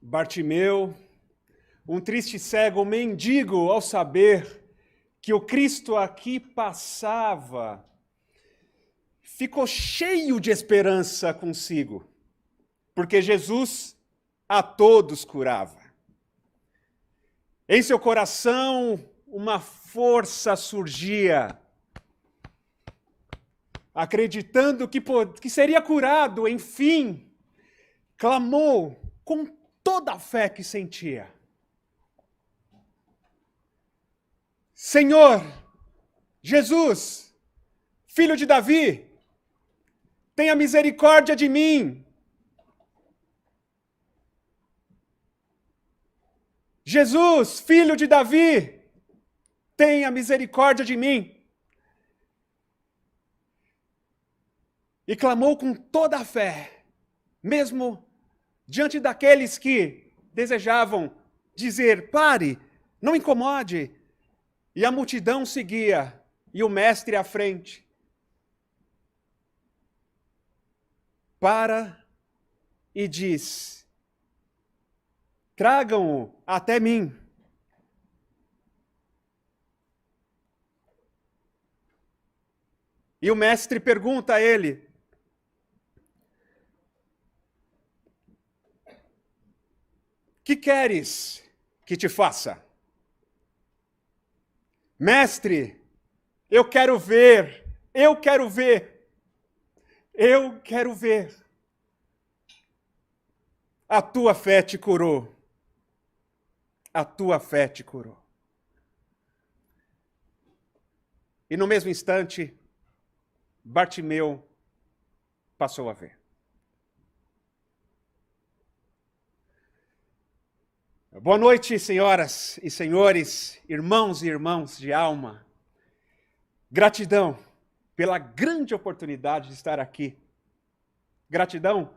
Bartimeu, um triste cego, mendigo, ao saber que o Cristo aqui passava, ficou cheio de esperança consigo, porque Jesus a todos curava. Em seu coração, uma força surgia, acreditando que seria curado, enfim, clamou com toda a fé que sentia: Senhor, Jesus, filho de Davi, tenha misericórdia de mim. Jesus, filho de Davi, tenha misericórdia de mim. E clamou com toda a fé, mesmo diante daqueles que desejavam dizer: pare, não incomode. E a multidão seguia, e o mestre à frente. Para e diz: tragam-o até mim. E o mestre pergunta a ele: que queres que te faça? Mestre, eu quero ver, eu quero ver, eu quero ver. A tua fé te curou. A tua fé te curou. E no mesmo instante, Bartimeu passou a ver. Boa noite, senhoras e senhores, irmãos e irmãs de alma. Gratidão pela grande oportunidade de estar aqui. Gratidão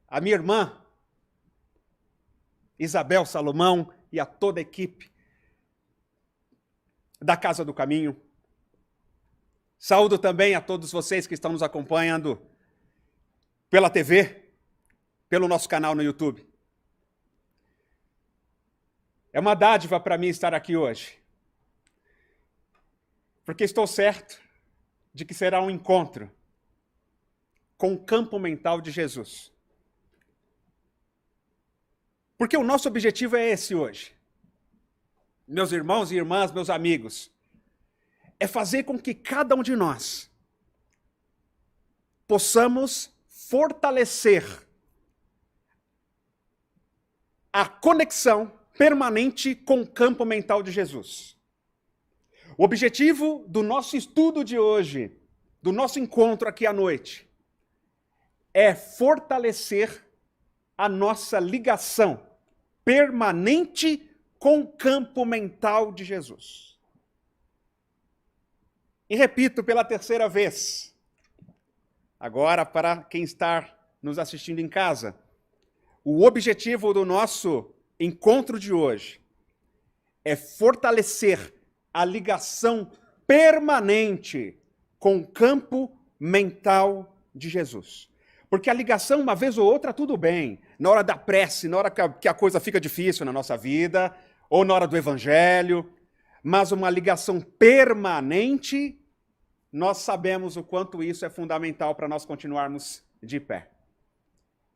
à minha irmã, Isabel Salomão, e a toda a equipe da Casa do Caminho. Saúdo também a todos vocês que estão nos acompanhando pela TV, pelo nosso canal no YouTube. É uma dádiva para mim estar aqui hoje, porque estou certo de que será um encontro com o campo mental de Jesus. Porque o nosso objetivo é esse hoje. Meus irmãos e irmãs, meus amigos, é fazer com que cada um de nós possamos fortalecer a conexão permanente com o campo mental de Jesus. O objetivo do nosso estudo de hoje, do nosso encontro aqui à noite, é fortalecer a nossa ligação permanente com o campo mental de Jesus. E repito pela terceira vez, agora para quem está nos assistindo em casa, o objetivo do nosso encontro de hoje é fortalecer a ligação permanente com o campo mental de Jesus. Porque a ligação, uma vez ou outra, tudo bem. Na hora da prece, na hora que a coisa fica difícil na nossa vida, ou na hora do evangelho, mas uma ligação permanente, nós sabemos o quanto isso é fundamental para nós continuarmos de pé.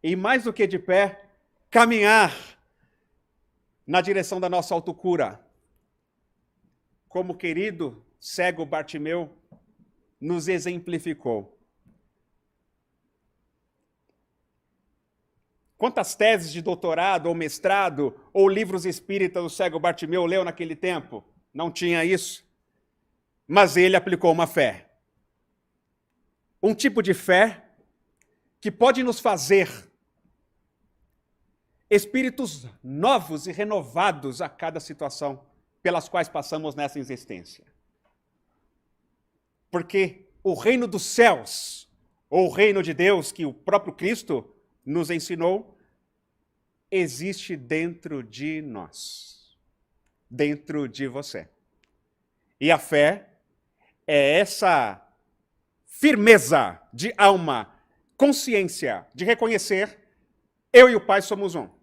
E mais do que de pé, caminhar na direção da nossa autocura. Como o querido cego Bartimeu nos exemplificou. Quantas teses de doutorado ou mestrado ou livros espíritas o cego Bartimeu leu naquele tempo? Não tinha isso. Mas ele aplicou uma fé. Um tipo de fé que pode nos fazer espíritos novos e renovados a cada situação pelas quais passamos nessa existência. Porque o reino dos céus, ou o reino de Deus, que o próprio Cristo nos ensinou, existe dentro de nós, dentro de você. E a fé é essa firmeza de alma, consciência de reconhecer: eu e o Pai somos um.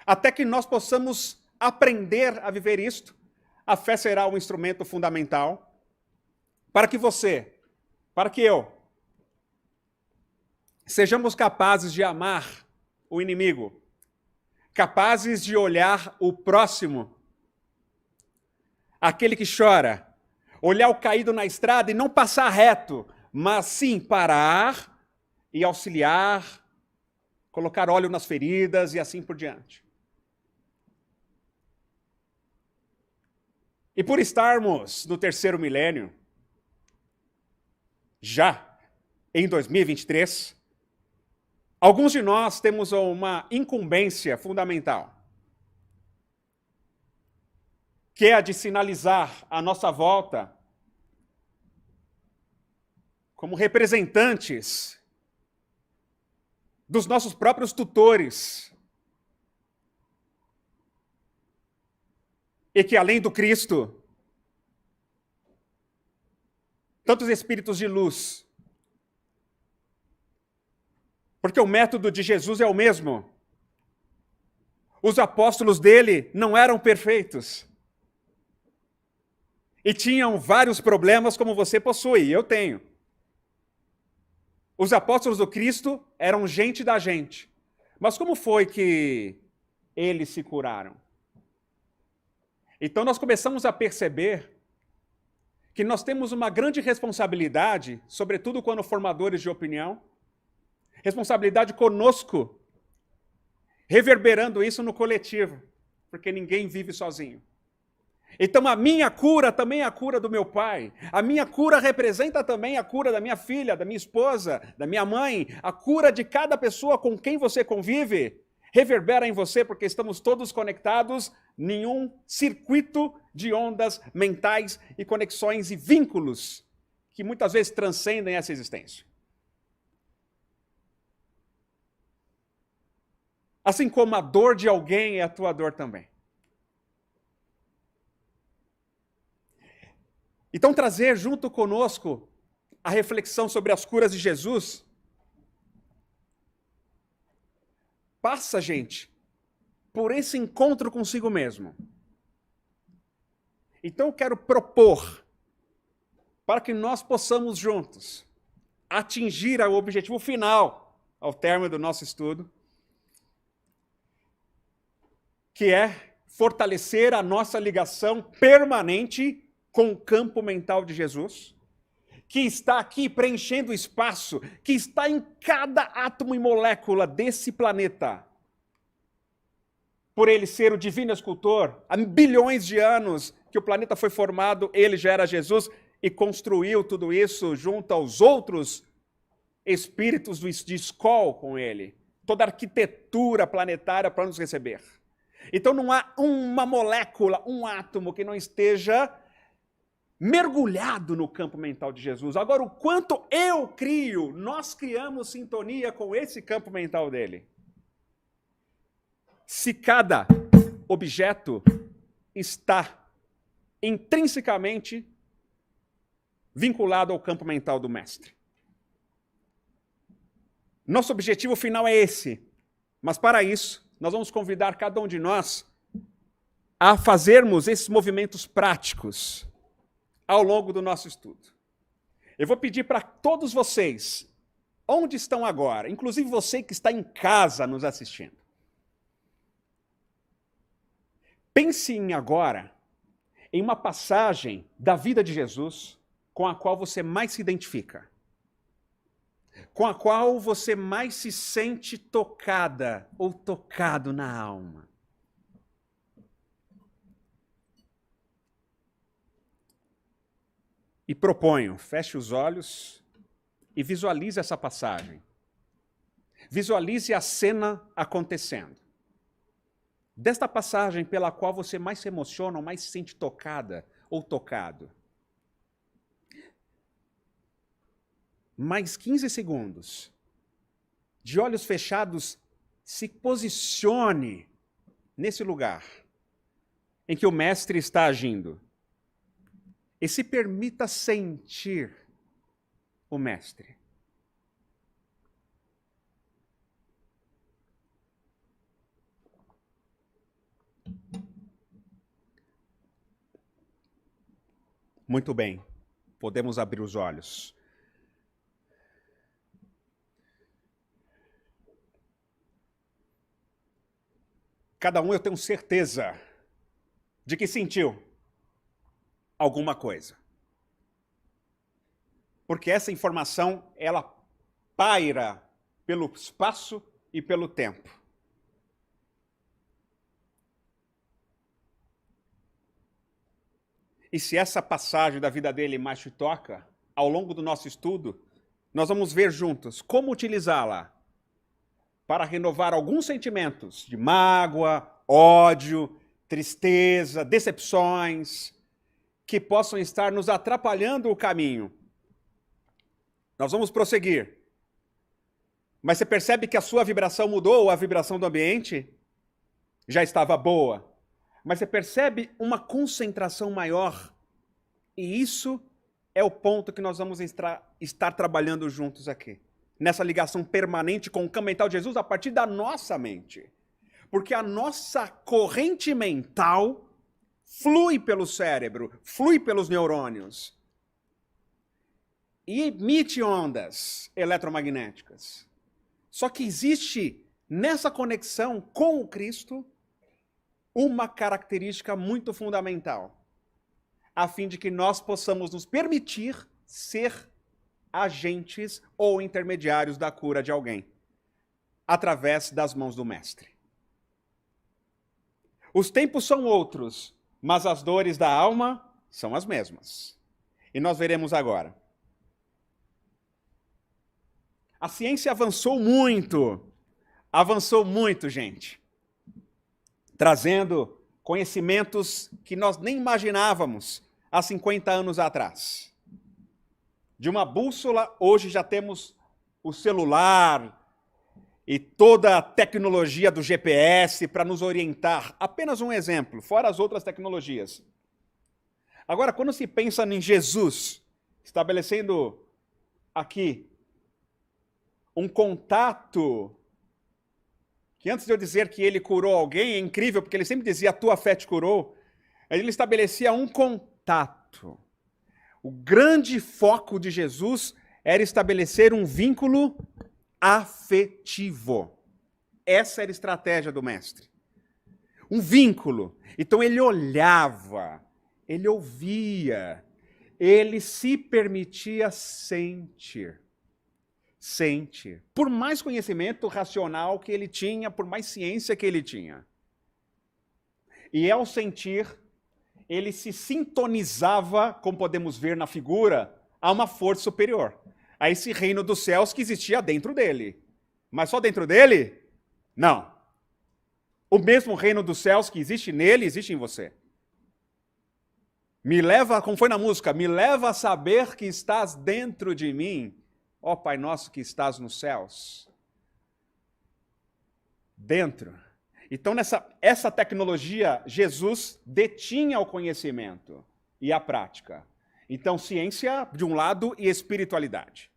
Até que nós possamos aprender a viver isto, a fé será um instrumento fundamental para que você, para que eu, sejamos capazes de amar o inimigo, capazes de olhar o próximo, aquele que chora, olhar o caído na estrada e não passar reto, mas sim parar e auxiliar, colocar óleo nas feridas e assim por diante. E por estarmos no terceiro milênio, já em 2023, alguns de nós temos uma incumbência fundamental, que é a de sinalizar a nossa volta como representantes dos nossos próprios tutores, e que além do Cristo, tantos espíritos de luz, porque o método de Jesus é o mesmo. Os apóstolos dele não eram perfeitos. E tinham vários problemas como você possui, e eu tenho. Os apóstolos do Cristo eram gente da gente. Mas como foi que eles se curaram? Então nós começamos a perceber que nós temos uma grande responsabilidade, sobretudo quando formadores de opinião, responsabilidade conosco, reverberando isso no coletivo, porque ninguém vive sozinho. Então a minha cura também é a cura do meu pai. A minha cura representa também a cura da minha filha, da minha esposa, da minha mãe. A cura de cada pessoa com quem você convive reverbera em você, porque estamos todos conectados em um circuito de ondas mentais e conexões e vínculos que muitas vezes transcendem essa existência. Assim como a dor de alguém é a tua dor também. Então, trazer junto conosco a reflexão sobre as curas de Jesus passa, gente, por esse encontro consigo mesmo. Então, eu quero propor para que nós possamos juntos atingir o objetivo final ao término do nosso estudo, que é fortalecer a nossa ligação permanente com o campo mental de Jesus, que está aqui preenchendo o espaço, que está em cada átomo e molécula desse planeta. Por ele ser o divino escultor, há bilhões de anos que o planeta foi formado, ele já era Jesus e construiu tudo isso junto aos outros espíritos de Skol com ele. Toda a arquitetura planetária para nos receber. Então não há uma molécula, um átomo que não esteja mergulhado no campo mental de Jesus. Agora, o quanto eu crio, nós criamos sintonia com esse campo mental dele. Se cada objeto está intrinsecamente vinculado ao campo mental do mestre. Nosso objetivo final é esse, mas para isso, nós vamos convidar cada um de nós a fazermos esses movimentos práticos ao longo do nosso estudo. Eu vou pedir para todos vocês, onde estão agora, inclusive você que está em casa nos assistindo, pense agora em uma passagem da vida de Jesus com a qual você mais se identifica, com a qual você mais se sente tocada ou tocado na alma. E proponho, feche os olhos e visualize essa passagem. Visualize a cena acontecendo. Desta passagem pela qual você mais se emociona ou mais se sente tocada ou tocado. Mais 15 segundos. De olhos fechados, se posicione nesse lugar em que o mestre está agindo. E se permita sentir o mestre. Muito bem, podemos abrir os olhos. Cada um, eu tenho certeza de que sentiu alguma coisa. Porque essa informação, ela paira pelo espaço e pelo tempo. E se essa passagem da vida dele mais te toca, ao longo do nosso estudo, nós vamos ver juntos como utilizá-la para renovar alguns sentimentos de mágoa, ódio, tristeza, decepções, que possam estar nos atrapalhando o caminho. Nós vamos prosseguir. Mas você percebe que a sua vibração mudou, a vibração do ambiente já estava boa. Mas você percebe uma concentração maior. E isso é o ponto que nós vamos estar trabalhando juntos aqui. Nessa ligação permanente com o campo mental de Jesus a partir da nossa mente. Porque a nossa corrente mental flui pelo cérebro, flui pelos neurônios. E emite ondas eletromagnéticas. Só que existe nessa conexão com o Cristo uma característica muito fundamental, a fim de que nós possamos nos permitir ser agentes ou intermediários da cura de alguém, através das mãos do Mestre. Os tempos são outros, mas as dores da alma são as mesmas. E nós veremos agora. A ciência avançou muito, gente. Trazendo conhecimentos que nós nem imaginávamos há 50 anos atrás. De uma bússola, hoje já temos o celular e toda a tecnologia do GPS para nos orientar. Apenas um exemplo, fora as outras tecnologias. Agora, quando se pensa em Jesus, estabelecendo aqui um contato, que antes de eu dizer que ele curou alguém, é incrível, porque ele sempre dizia, a tua fé te curou, ele estabelecia um contato. O grande foco de Jesus era estabelecer um vínculo afetivo. Essa era a estratégia do Mestre. Um vínculo. Então ele olhava, ele ouvia, ele se permitia sentir. Por mais conhecimento racional que ele tinha, por mais ciência que ele tinha. E ao sentir, ele se sintonizava, como podemos ver na figura, a uma força superior. A esse reino dos céus que existia dentro dele. Mas só dentro dele? Não. O mesmo reino dos céus que existe nele, existe em você. Me leva, como foi na música, me leva a saber que estás dentro de mim, ó Pai nosso que estás nos céus. Dentro. Então, essa tecnologia, Jesus detinha o conhecimento e a prática. Então, ciência de um lado e espiritualidade.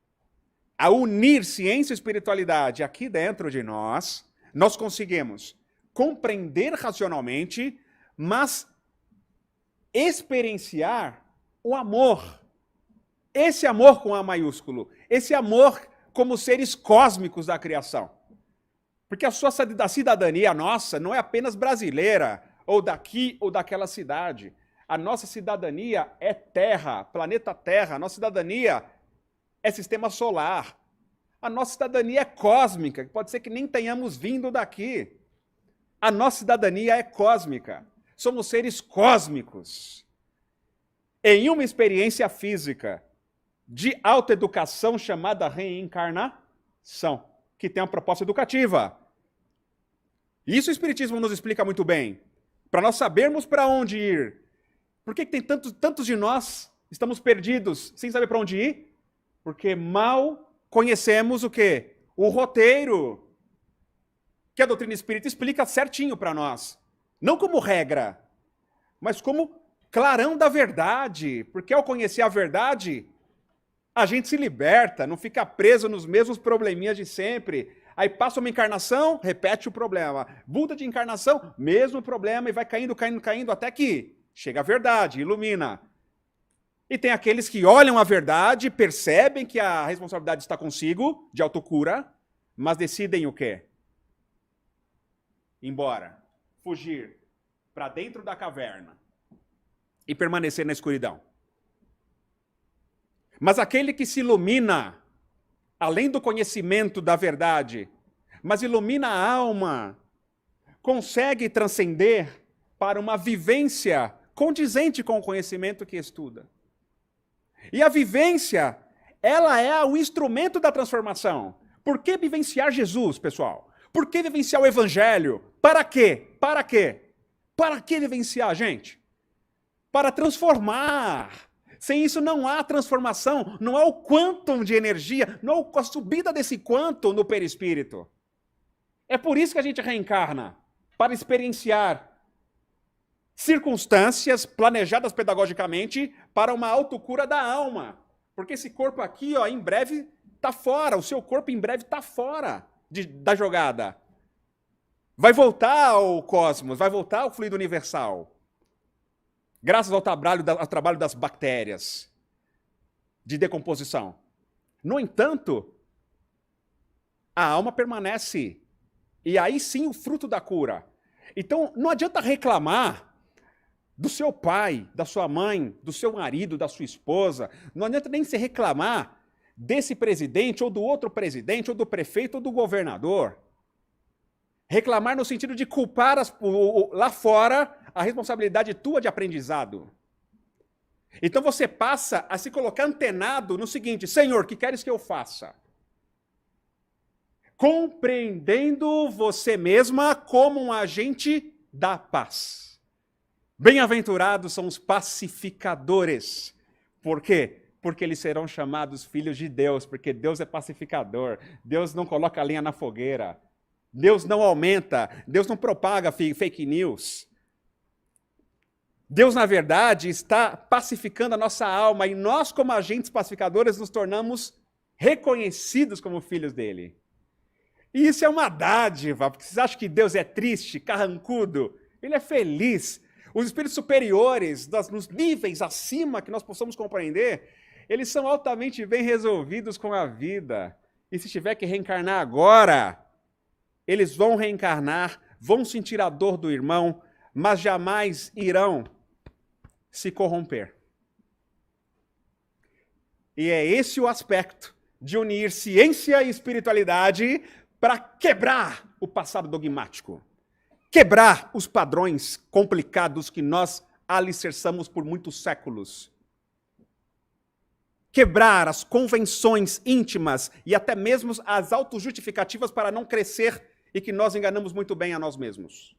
A unir ciência e espiritualidade aqui dentro de nós, nós conseguimos compreender racionalmente, mas experienciar o amor. Esse amor com A maiúsculo. Esse amor como seres cósmicos da criação. Porque a cidadania nossa não é apenas brasileira, ou daqui ou daquela cidade. A nossa cidadania é Terra, planeta Terra. A nossa cidadania é sistema solar. A nossa cidadania é cósmica, pode ser que nem tenhamos vindo daqui. A nossa cidadania é cósmica. Somos seres cósmicos. Em uma experiência física de autoeducação chamada reencarnação, que tem uma proposta educativa. Isso o Espiritismo nos explica muito bem. Para nós sabermos para onde ir. Por que tem tantos de nós estamos perdidos sem saber para onde ir? Porque mal conhecemos o quê? O roteiro. Que a doutrina espírita explica certinho para nós. Não como regra, mas como clarão da verdade. Porque ao conhecer a verdade, a gente se liberta, não fica preso nos mesmos probleminhas de sempre. Aí passa uma encarnação, repete o problema. Muda de encarnação, mesmo problema, e vai caindo, até que chega a verdade, ilumina. E tem aqueles que olham a verdade, percebem que a responsabilidade está consigo, de autocura, mas decidem o quê? Ir embora, fugir para dentro da caverna e permanecer na escuridão. Mas aquele que se ilumina, além do conhecimento da verdade, mas ilumina a alma, consegue transcender para uma vivência condizente com o conhecimento que estuda. E a vivência, ela é o instrumento da transformação. Por que vivenciar Jesus, pessoal? Por que vivenciar o Evangelho? Para quê? Para quê? Para que vivenciar, gente? Para transformar. Sem isso não há transformação, não há o quantum de energia, não há a subida desse quantum no perispírito. É por isso que a gente reencarna, para experienciar circunstâncias planejadas pedagogicamente para uma autocura da alma. Porque esse corpo aqui, ó, em breve está fora, o seu corpo em breve está fora da jogada. Vai voltar ao cosmos, vai voltar ao fluido universal. Graças ao trabalho das bactérias de decomposição. No entanto, a alma permanece. E aí sim o fruto da cura. Então, não adianta reclamar do seu pai, da sua mãe, do seu marido, da sua esposa. Não adianta nem se reclamar desse presidente, ou do outro presidente, ou do prefeito, ou do governador. Reclamar no sentido de culpar lá fora a responsabilidade tua de aprendizado. Então você passa a se colocar antenado no seguinte: Senhor, o que queres que eu faça? Compreendendo você mesma como um agente da paz. Bem-aventurados são os pacificadores. Por quê? Porque eles serão chamados filhos de Deus, porque Deus é pacificador. Deus não coloca a lenha na fogueira. Deus não aumenta, Deus não propaga fake news. Deus, na verdade, está pacificando a nossa alma e nós, como agentes pacificadores, nos tornamos reconhecidos como filhos dele. E isso é uma dádiva, porque vocês acham que Deus é triste, carrancudo? Ele é feliz. Os espíritos superiores, nos níveis acima que nós possamos compreender, eles são altamente bem resolvidos com a vida. E se tiver que reencarnar agora, eles vão reencarnar, vão sentir a dor do irmão, mas jamais irão se corromper. E é esse o aspecto de unir ciência e espiritualidade para quebrar o passado dogmático. Quebrar os padrões complicados que nós alicerçamos por muitos séculos. Quebrar as convenções íntimas e até mesmo as autojustificativas para não crescer e que nós enganamos muito bem a nós mesmos.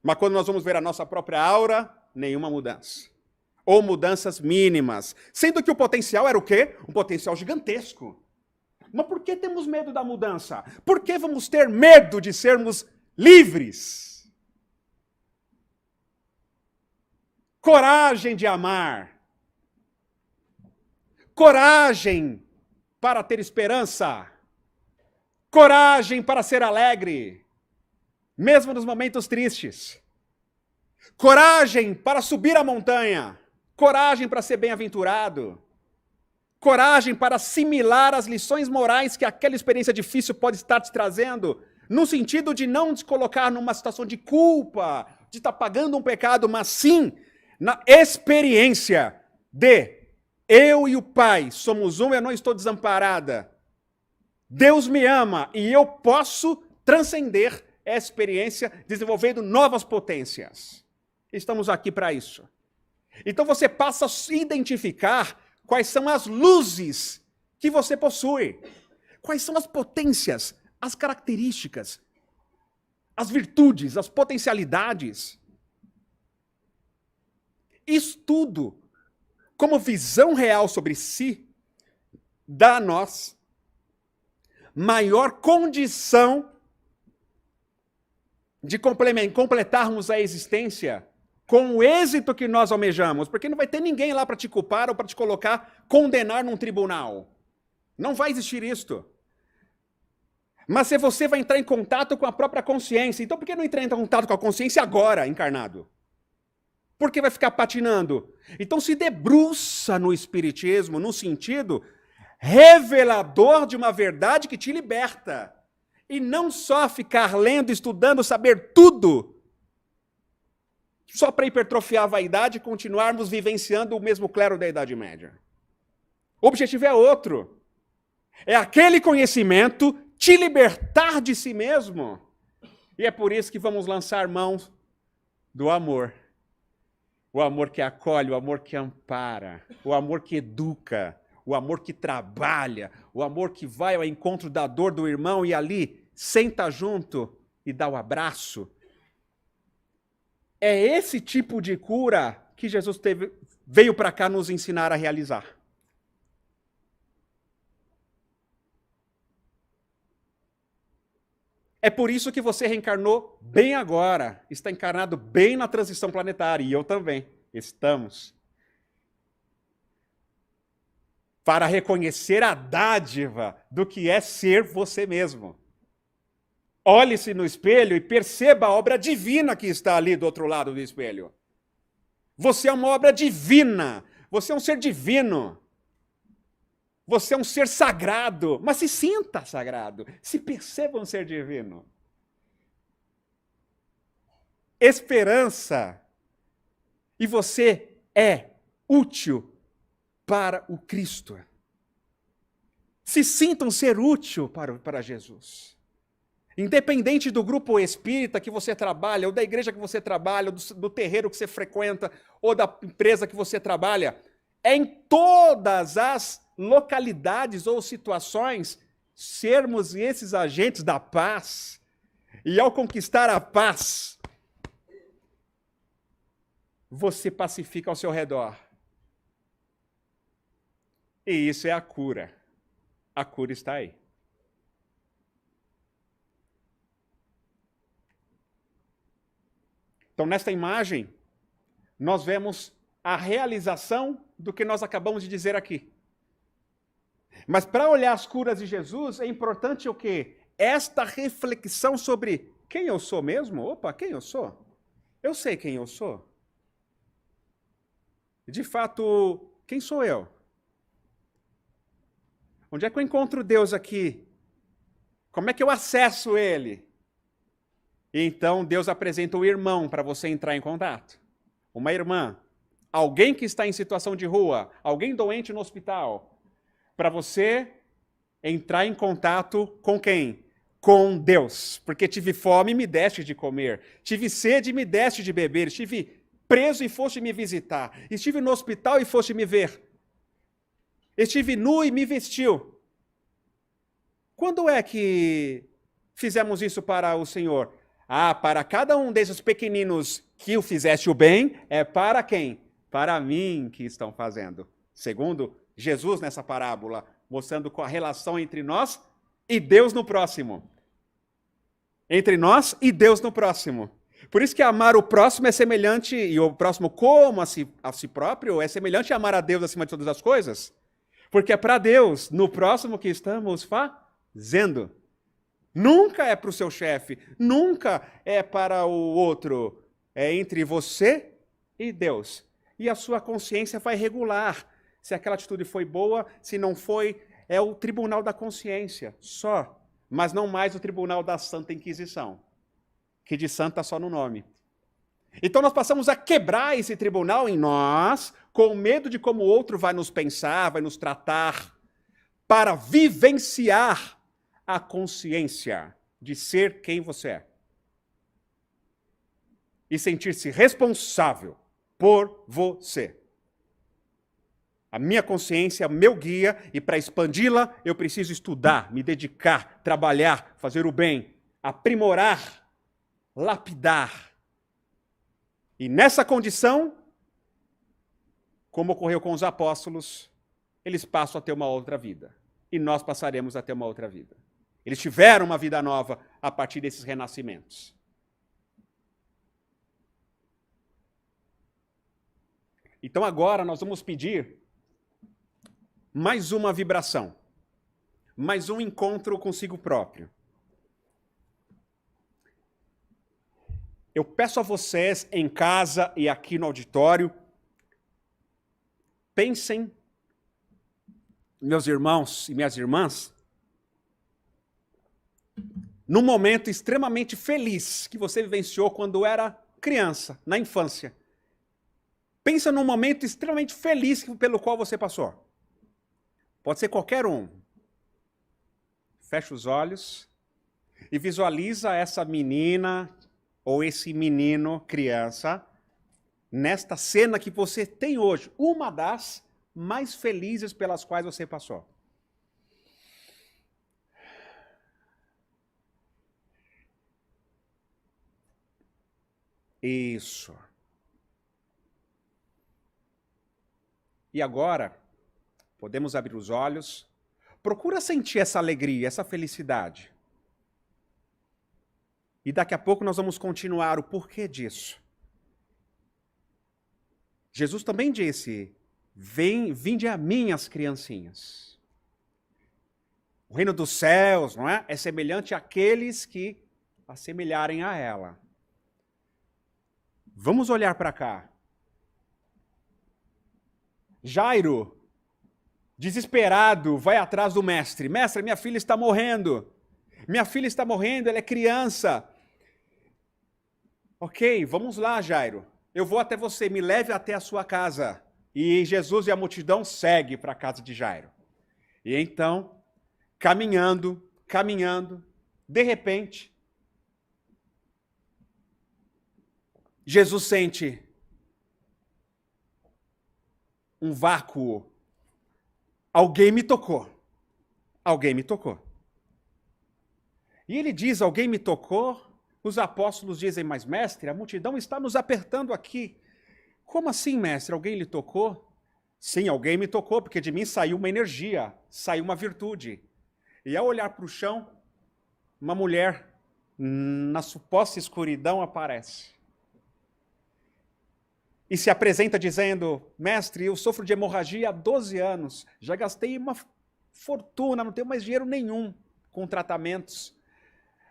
Mas quando nós vamos ver a nossa própria aura, nenhuma mudança. Ou mudanças mínimas. Sendo que o potencial era o quê? Um potencial gigantesco. Mas por que temos medo da mudança? Por que vamos ter medo de sermos livres? Coragem de amar. Coragem para ter esperança. Coragem para ser alegre, mesmo nos momentos tristes. Coragem para subir a montanha. Coragem para ser bem-aventurado. Coragem para assimilar as lições morais que aquela experiência difícil pode estar te trazendo, no sentido de não te colocar numa situação de culpa, de estar pagando um pecado, mas sim na experiência de eu e o Pai somos um, eu não estou desamparada. Deus me ama e eu posso transcender essa experiência desenvolvendo novas potências. Estamos aqui para isso. Então você passa a se identificar quais são as luzes que você possui, quais são as potências, as características, as virtudes, as potencialidades. Isso tudo, como visão real sobre si, dá a nós maior condição de completarmos a existência com o êxito que nós almejamos, porque não vai ter ninguém lá para te culpar ou para te colocar, condenar num tribunal. Não vai existir isto. Mas se você vai entrar em contato com a própria consciência, então por que não entrar em contato com a consciência agora, encarnado? Por que vai ficar patinando? Então se debruça no Espiritismo, no sentido revelador de uma verdade que te liberta. E não só ficar lendo, estudando, saber tudo, só para hipertrofiar a vaidade e continuarmos vivenciando o mesmo clero da Idade Média. O objetivo é outro. É aquele conhecimento te libertar de si mesmo. E é por isso que vamos lançar mão do amor. O amor que acolhe, o amor que ampara, o amor que educa, o amor que trabalha, o amor que vai ao encontro da dor do irmão e ali senta junto e dá o abraço. É esse tipo de cura que Jesus veio para cá nos ensinar a realizar. É por isso que você reencarnou bem agora, está encarnado bem na transição planetária, e eu também, estamos. Para reconhecer a dádiva do que é ser você mesmo. Olhe-se no espelho e perceba a obra divina que está ali do outro lado do espelho. Você é uma obra divina, você é um ser divino. Você é um ser sagrado, mas se sinta sagrado, se perceba um ser divino. Esperança. E você é útil para o Cristo. Se sinta um ser útil para Jesus. Independente do grupo espírita que você trabalha, ou da igreja que você trabalha, ou do terreiro que você frequenta, ou da empresa que você trabalha, é em todas as localidades ou situações, sermos esses agentes da paz. E ao conquistar a paz, você pacifica ao seu redor. E isso é a cura. A cura está aí. Então, nesta imagem, nós vemos a realização do que nós acabamos de dizer aqui. Mas para olhar as curas de Jesus, é importante o quê? Esta reflexão sobre quem eu sou mesmo? Opa, quem eu sou? Eu sei quem eu sou. De fato, quem sou eu? Onde é que eu encontro Deus aqui? Como é que eu acesso Ele? E então Deus apresenta o irmão para você entrar em contato. Uma irmã. Alguém que está em situação de rua. Alguém doente no hospital. Para você entrar em contato com quem? Com Deus. Porque tive fome e me deste de comer. Tive sede e me deste de beber. Estive preso e foste me visitar. Estive no hospital e foste me ver. Estive nu e me vestiu. Quando é que fizemos isso para o Senhor? Para cada um desses pequeninos que o fizeste o bem, é para quem? Para mim que estão fazendo. Segundo Jesus nessa parábola, mostrando a relação entre nós e Deus no próximo. Entre nós e Deus no próximo. Por isso que amar o próximo é semelhante, e o próximo como a si próprio, é semelhante a amar a Deus acima de todas as coisas. Porque é para Deus, no próximo que estamos fazendo. Nunca é para o seu chefe, nunca é para o outro. É entre você e Deus. E a sua consciência vai regular se aquela atitude foi boa, se não foi, é o tribunal da consciência, só. Mas não mais o tribunal da Santa Inquisição, que de santa só no nome. Então nós passamos a quebrar esse tribunal em nós, com medo de como o outro vai nos pensar, vai nos tratar, para vivenciar a consciência de ser quem você é. E sentir-se responsável por você. A minha consciência é meu guia e para expandi-la eu preciso estudar, me dedicar, trabalhar, fazer o bem, aprimorar, lapidar. E nessa condição, como ocorreu com os apóstolos, eles passam a ter uma outra vida. E nós passaremos a ter uma outra vida. Eles tiveram uma vida nova a partir desses renascimentos. Então agora nós vamos pedir mais uma vibração, mais um encontro consigo próprio. eu peço a vocês em casa e aqui no auditório, pensem, meus irmãos e minhas irmãs, num momento extremamente feliz que você vivenciou quando era criança, na infância. Pensa num momento extremamente feliz pelo qual você passou. Pode ser qualquer um. Fecha os olhos e visualiza essa menina ou esse menino, criança, nesta cena que você tem hoje, uma das mais felizes pelas quais você passou. Isso. E agora, podemos abrir os olhos. Procura sentir essa alegria, essa felicidade. E daqui a pouco nós vamos continuar o porquê disso. Jesus também disse, vinde a mim as criancinhas. O reino dos céus, não é? É semelhante àqueles que assemelharem a ela. Vamos olhar para cá. Jairo, desesperado, vai atrás do mestre. Mestre, minha filha está morrendo. Minha filha está morrendo, ela é criança. Ok, vamos lá, Jairo. Eu vou até você, me leve até a sua casa. E Jesus e a multidão seguem para a casa de Jairo. E então, caminhando, de repente, Jesus sente um vácuo. Alguém me tocou. Alguém me tocou. E ele diz, alguém me tocou. Os apóstolos dizem, mas mestre, a multidão está nos apertando aqui. Como assim, mestre? Alguém lhe tocou? Sim, alguém me tocou, porque de mim saiu uma energia, saiu uma virtude. E ao olhar para o chão, uma mulher, na suposta escuridão, aparece. E se apresenta dizendo, mestre, eu sofro de hemorragia há 12 anos, já gastei uma fortuna, não tenho mais dinheiro nenhum com tratamentos.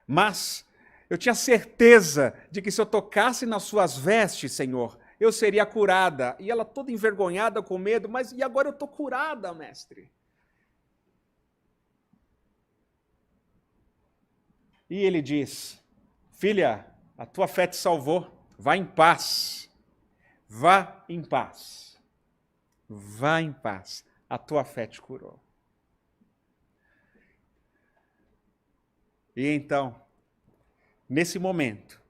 Mas eu tinha certeza de que se eu tocasse nas suas vestes, Senhor, eu seria curada. E ela toda envergonhada, com medo, mas e agora eu estou curada, mestre? E ele diz, filha, a tua fé te salvou, vá em paz. Vá em paz. Vá em paz. A tua fé te curou. E então, nesse momento,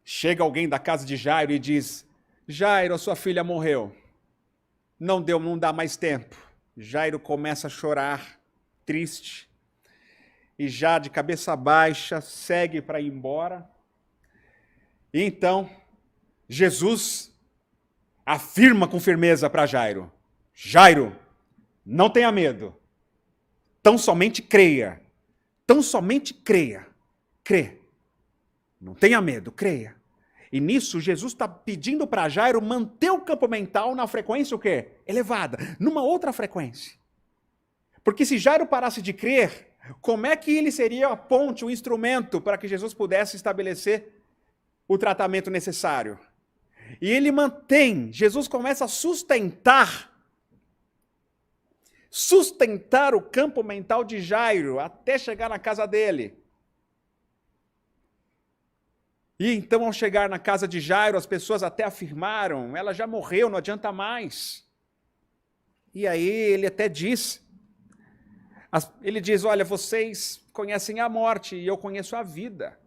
chega alguém da casa de Jairo e diz, Jairo, a sua filha morreu. Não dá mais tempo. Jairo começa a chorar, triste, e já de cabeça baixa, segue para ir embora. E então, Jesus afirma com firmeza para Jairo, Jairo, não tenha medo, tão somente creia, crê, não tenha medo, creia. E nisso, Jesus está pedindo para Jairo manter o campo mental na frequência o quê? Elevada, numa outra frequência. Porque se Jairo parasse de crer, como é que ele seria a ponte, o instrumento para que Jesus pudesse estabelecer o tratamento necessário? E ele mantém, Jesus começa a sustentar o campo mental de Jairo até chegar na casa dele. E então, ao chegar na casa de Jairo, as pessoas até afirmaram, ela já morreu, não adianta mais. E aí ele até diz, olha, vocês conhecem a morte e eu conheço a vida.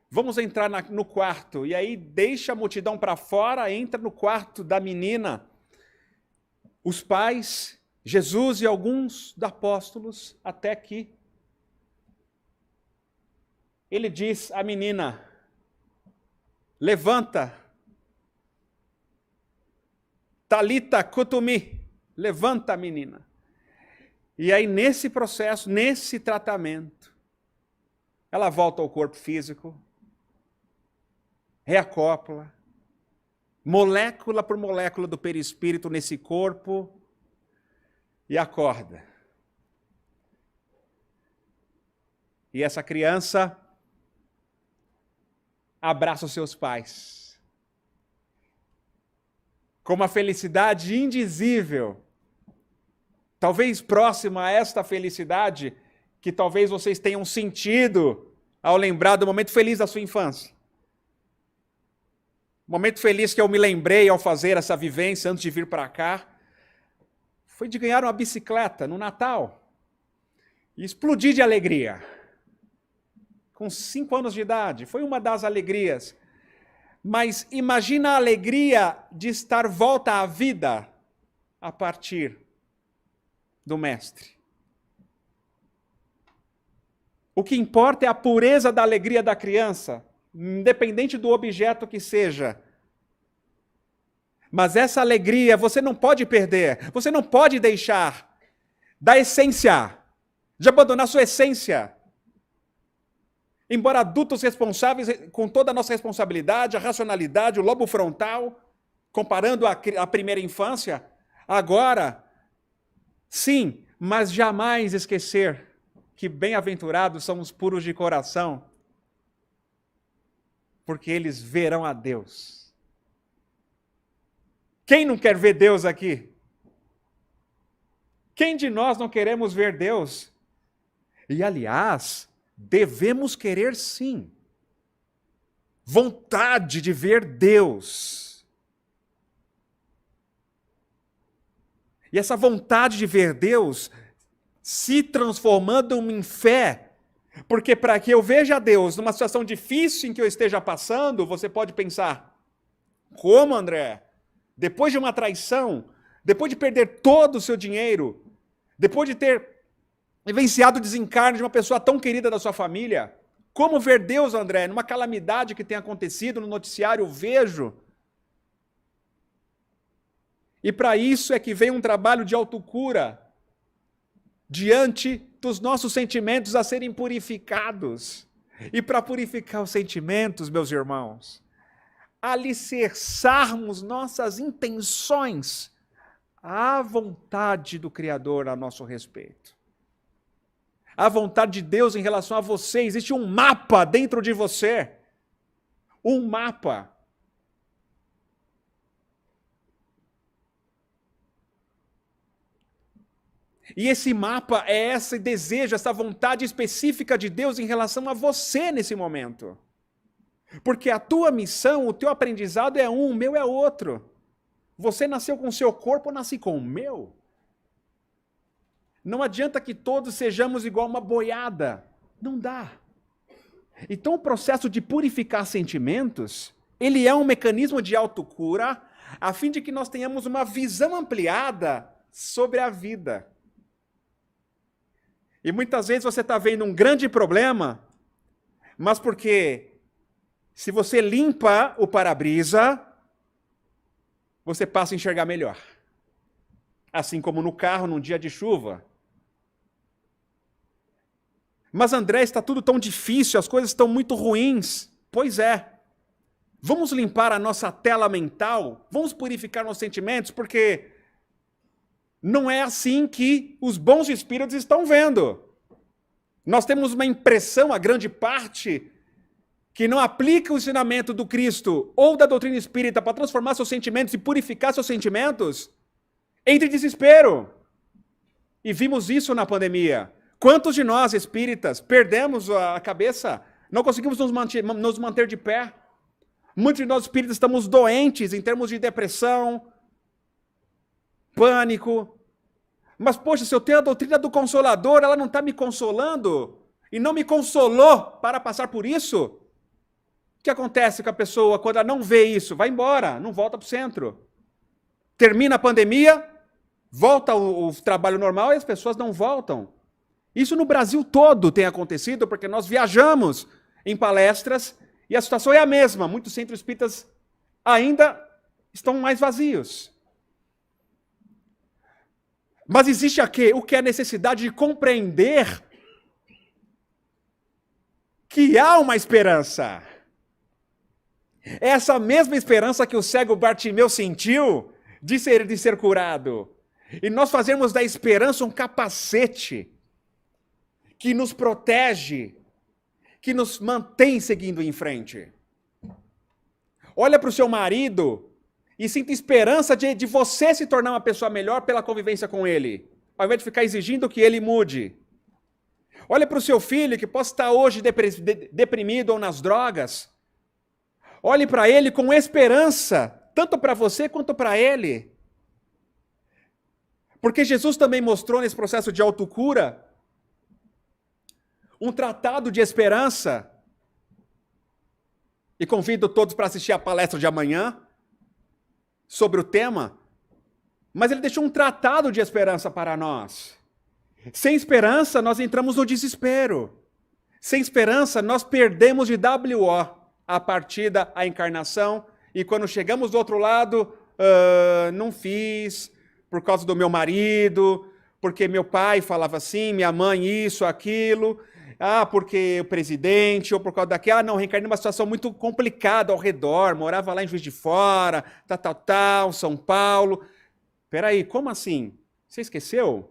Vamos entrar no quarto. E aí deixa a multidão para fora, entra no quarto da menina. Os pais, Jesus e alguns dos apóstolos, até que ele diz à menina, levanta, Talita kutumi, levanta a menina. E aí nesse processo, nesse tratamento, ela volta ao corpo físico, reacopla, molécula por molécula do perispírito nesse corpo e acorda. E essa criança abraça os seus pais com uma felicidade indizível, talvez próxima a esta felicidade que talvez vocês tenham sentido ao lembrar do momento feliz da sua infância. O momento feliz que eu me lembrei ao fazer essa vivência antes de vir para cá foi de ganhar uma bicicleta no Natal e explodir de alegria. Com 5 anos de idade, foi uma das alegrias. Mas imagina a alegria de estar volta à vida a partir do Mestre. O que importa é a pureza da alegria da criança, independente do objeto que seja. Mas essa alegria você não pode perder, você não pode deixar da essência, de abandonar sua essência. Embora adultos responsáveis, com toda a nossa responsabilidade, a racionalidade, o lobo frontal, comparando a primeira infância, agora, sim, mas jamais esquecer que bem-aventurados são os puros de coração, porque eles verão a Deus. Quem não quer ver Deus aqui? Quem de nós não queremos ver Deus? E, aliás, devemos querer sim. Vontade de ver Deus. E essa vontade de ver Deus se transformando em fé. Porque para que eu veja Deus numa situação difícil em que eu esteja passando, você pode pensar, como, André? Depois de uma traição, depois de perder todo o seu dinheiro, depois de ter vivenciado o desencarne de uma pessoa tão querida da sua família, como ver Deus, André, numa calamidade que tem acontecido no noticiário, eu vejo. E para isso é que vem um trabalho de autocura, diante dos nossos sentimentos a serem purificados. E para purificar os sentimentos, meus irmãos, alicerçarmos nossas intenções à vontade do Criador a nosso respeito. A vontade de Deus em relação a você. Existe um mapa dentro de você. Um mapa. E esse mapa é esse desejo, essa vontade específica de Deus em relação a você nesse momento. Porque a tua missão, o teu aprendizado é um, o meu é outro. Você nasceu com o seu corpo, eu nasci com o meu. Não adianta que todos sejamos igual uma boiada. Não dá. Então o processo de purificar sentimentos, ele é um mecanismo de autocura, a fim de que nós tenhamos uma visão ampliada sobre a vida. E muitas vezes você está vendo um grande problema, mas porque se você limpa o para-brisa, você passa a enxergar melhor. Assim como no carro, num dia de chuva. Mas André, está tudo tão difícil, as coisas estão muito ruins. Pois é. Vamos limpar a nossa tela mental, vamos purificar nossos sentimentos, porque não é assim que os bons espíritos estão vendo. Nós temos uma impressão, a grande parte, que não aplica o ensinamento do Cristo ou da doutrina espírita para transformar seus sentimentos e purificar seus sentimentos, entra em desespero. E vimos isso na pandemia. Quantos de nós, espíritas, perdemos a cabeça, não conseguimos nos manter de pé? Muitos de nós, espíritas, estamos doentes em termos de depressão, pânico. Mas, poxa, se eu tenho a doutrina do Consolador, ela não está me consolando e não me consolou para passar por isso? O que acontece com a pessoa quando ela não vê isso? Vai embora, não volta para o centro. Termina a pandemia, volta o trabalho normal e as pessoas não voltam. Isso no Brasil todo tem acontecido, porque nós viajamos em palestras e a situação é a mesma. Muitos centros espíritas ainda estão mais vazios. Mas existe aqui o que é a necessidade de compreender que há uma esperança. Essa mesma esperança que o cego Bartimeu sentiu de ser curado. E nós fazemos da esperança um capacete que nos protege que nos mantém seguindo em frente. Olha para o seu marido e sinta esperança de você se tornar uma pessoa melhor pela convivência com ele, ao invés de ficar exigindo que ele mude. Olha para o seu filho que possa estar hoje deprimido ou nas drogas. Olhe para ele com esperança, tanto para você quanto para ele. Porque Jesus também mostrou nesse processo de autocura um tratado de esperança. E convido todos para assistir a palestra de amanhã sobre o tema. Mas ele deixou um tratado de esperança para nós. Sem esperança, nós entramos no desespero. Sem esperança, nós perdemos de WO a partida, a encarnação. E quando chegamos do outro lado, não fiz por causa do meu marido, porque meu pai falava assim, minha mãe isso, aquilo. Porque o presidente, ou por causa daquilo, não, reencarnei numa situação muito complicada ao redor, morava lá em Juiz de Fora, São Paulo. Peraí, como assim? Você esqueceu?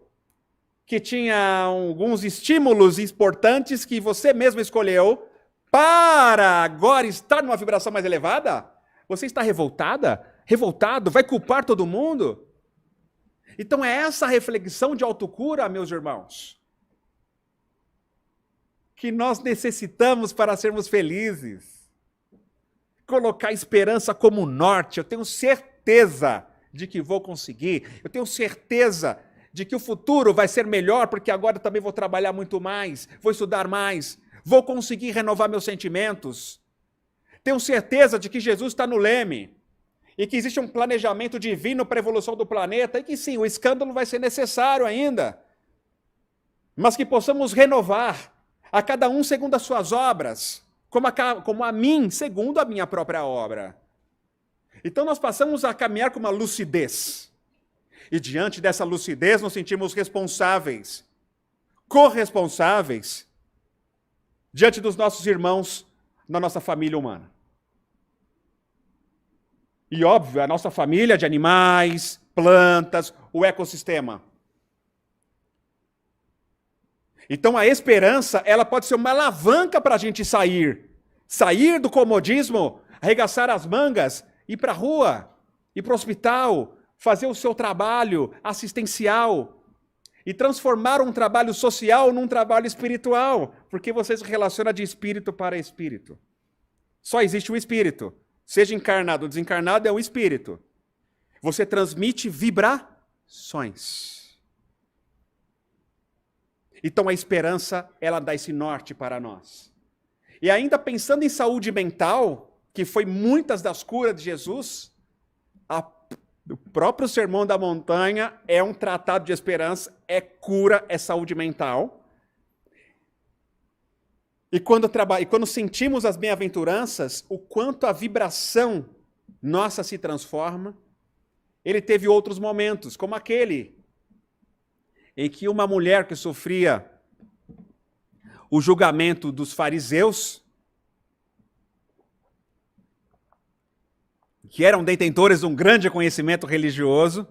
Que tinha alguns estímulos importantes que você mesmo escolheu para agora estar numa vibração mais elevada? Você está revoltada? Revoltado? Vai culpar todo mundo? Então é essa reflexão de autocura, meus irmãos, que nós necessitamos para sermos felizes. Colocar esperança como norte. Eu tenho certeza de que vou conseguir. Eu tenho certeza de que o futuro vai ser melhor, porque agora também vou trabalhar muito mais, vou estudar mais, vou conseguir renovar meus sentimentos. Tenho certeza de que Jesus está no leme e que existe um planejamento divino para a evolução do planeta e que sim, o escândalo vai ser necessário ainda, mas que possamos renovar a cada um segundo as suas obras, como a mim segundo a minha própria obra. Então nós passamos a caminhar com uma lucidez. E diante dessa lucidez nos sentimos responsáveis, corresponsáveis, diante dos nossos irmãos na nossa família humana. E óbvio, a nossa família de animais, plantas, o ecossistema. Então a esperança, ela pode ser uma alavanca para a gente sair do comodismo, arregaçar as mangas, ir para a rua, ir para o hospital, fazer o seu trabalho assistencial e transformar um trabalho social num trabalho espiritual, porque você se relaciona de espírito para espírito. Só existe o espírito. Seja encarnado ou desencarnado, é o espírito. Você transmite vibrações. Então a esperança, ela dá esse norte para nós. E ainda pensando em saúde mental, que foi muitas das curas de Jesus, o próprio Sermão da Montanha é um tratado de esperança, é cura, é saúde mental. E quando sentimos as bem-aventuranças, o quanto a vibração nossa se transforma. Ele teve outros momentos, como aquele em que uma mulher que sofria o julgamento dos fariseus, que eram detentores de um grande conhecimento religioso,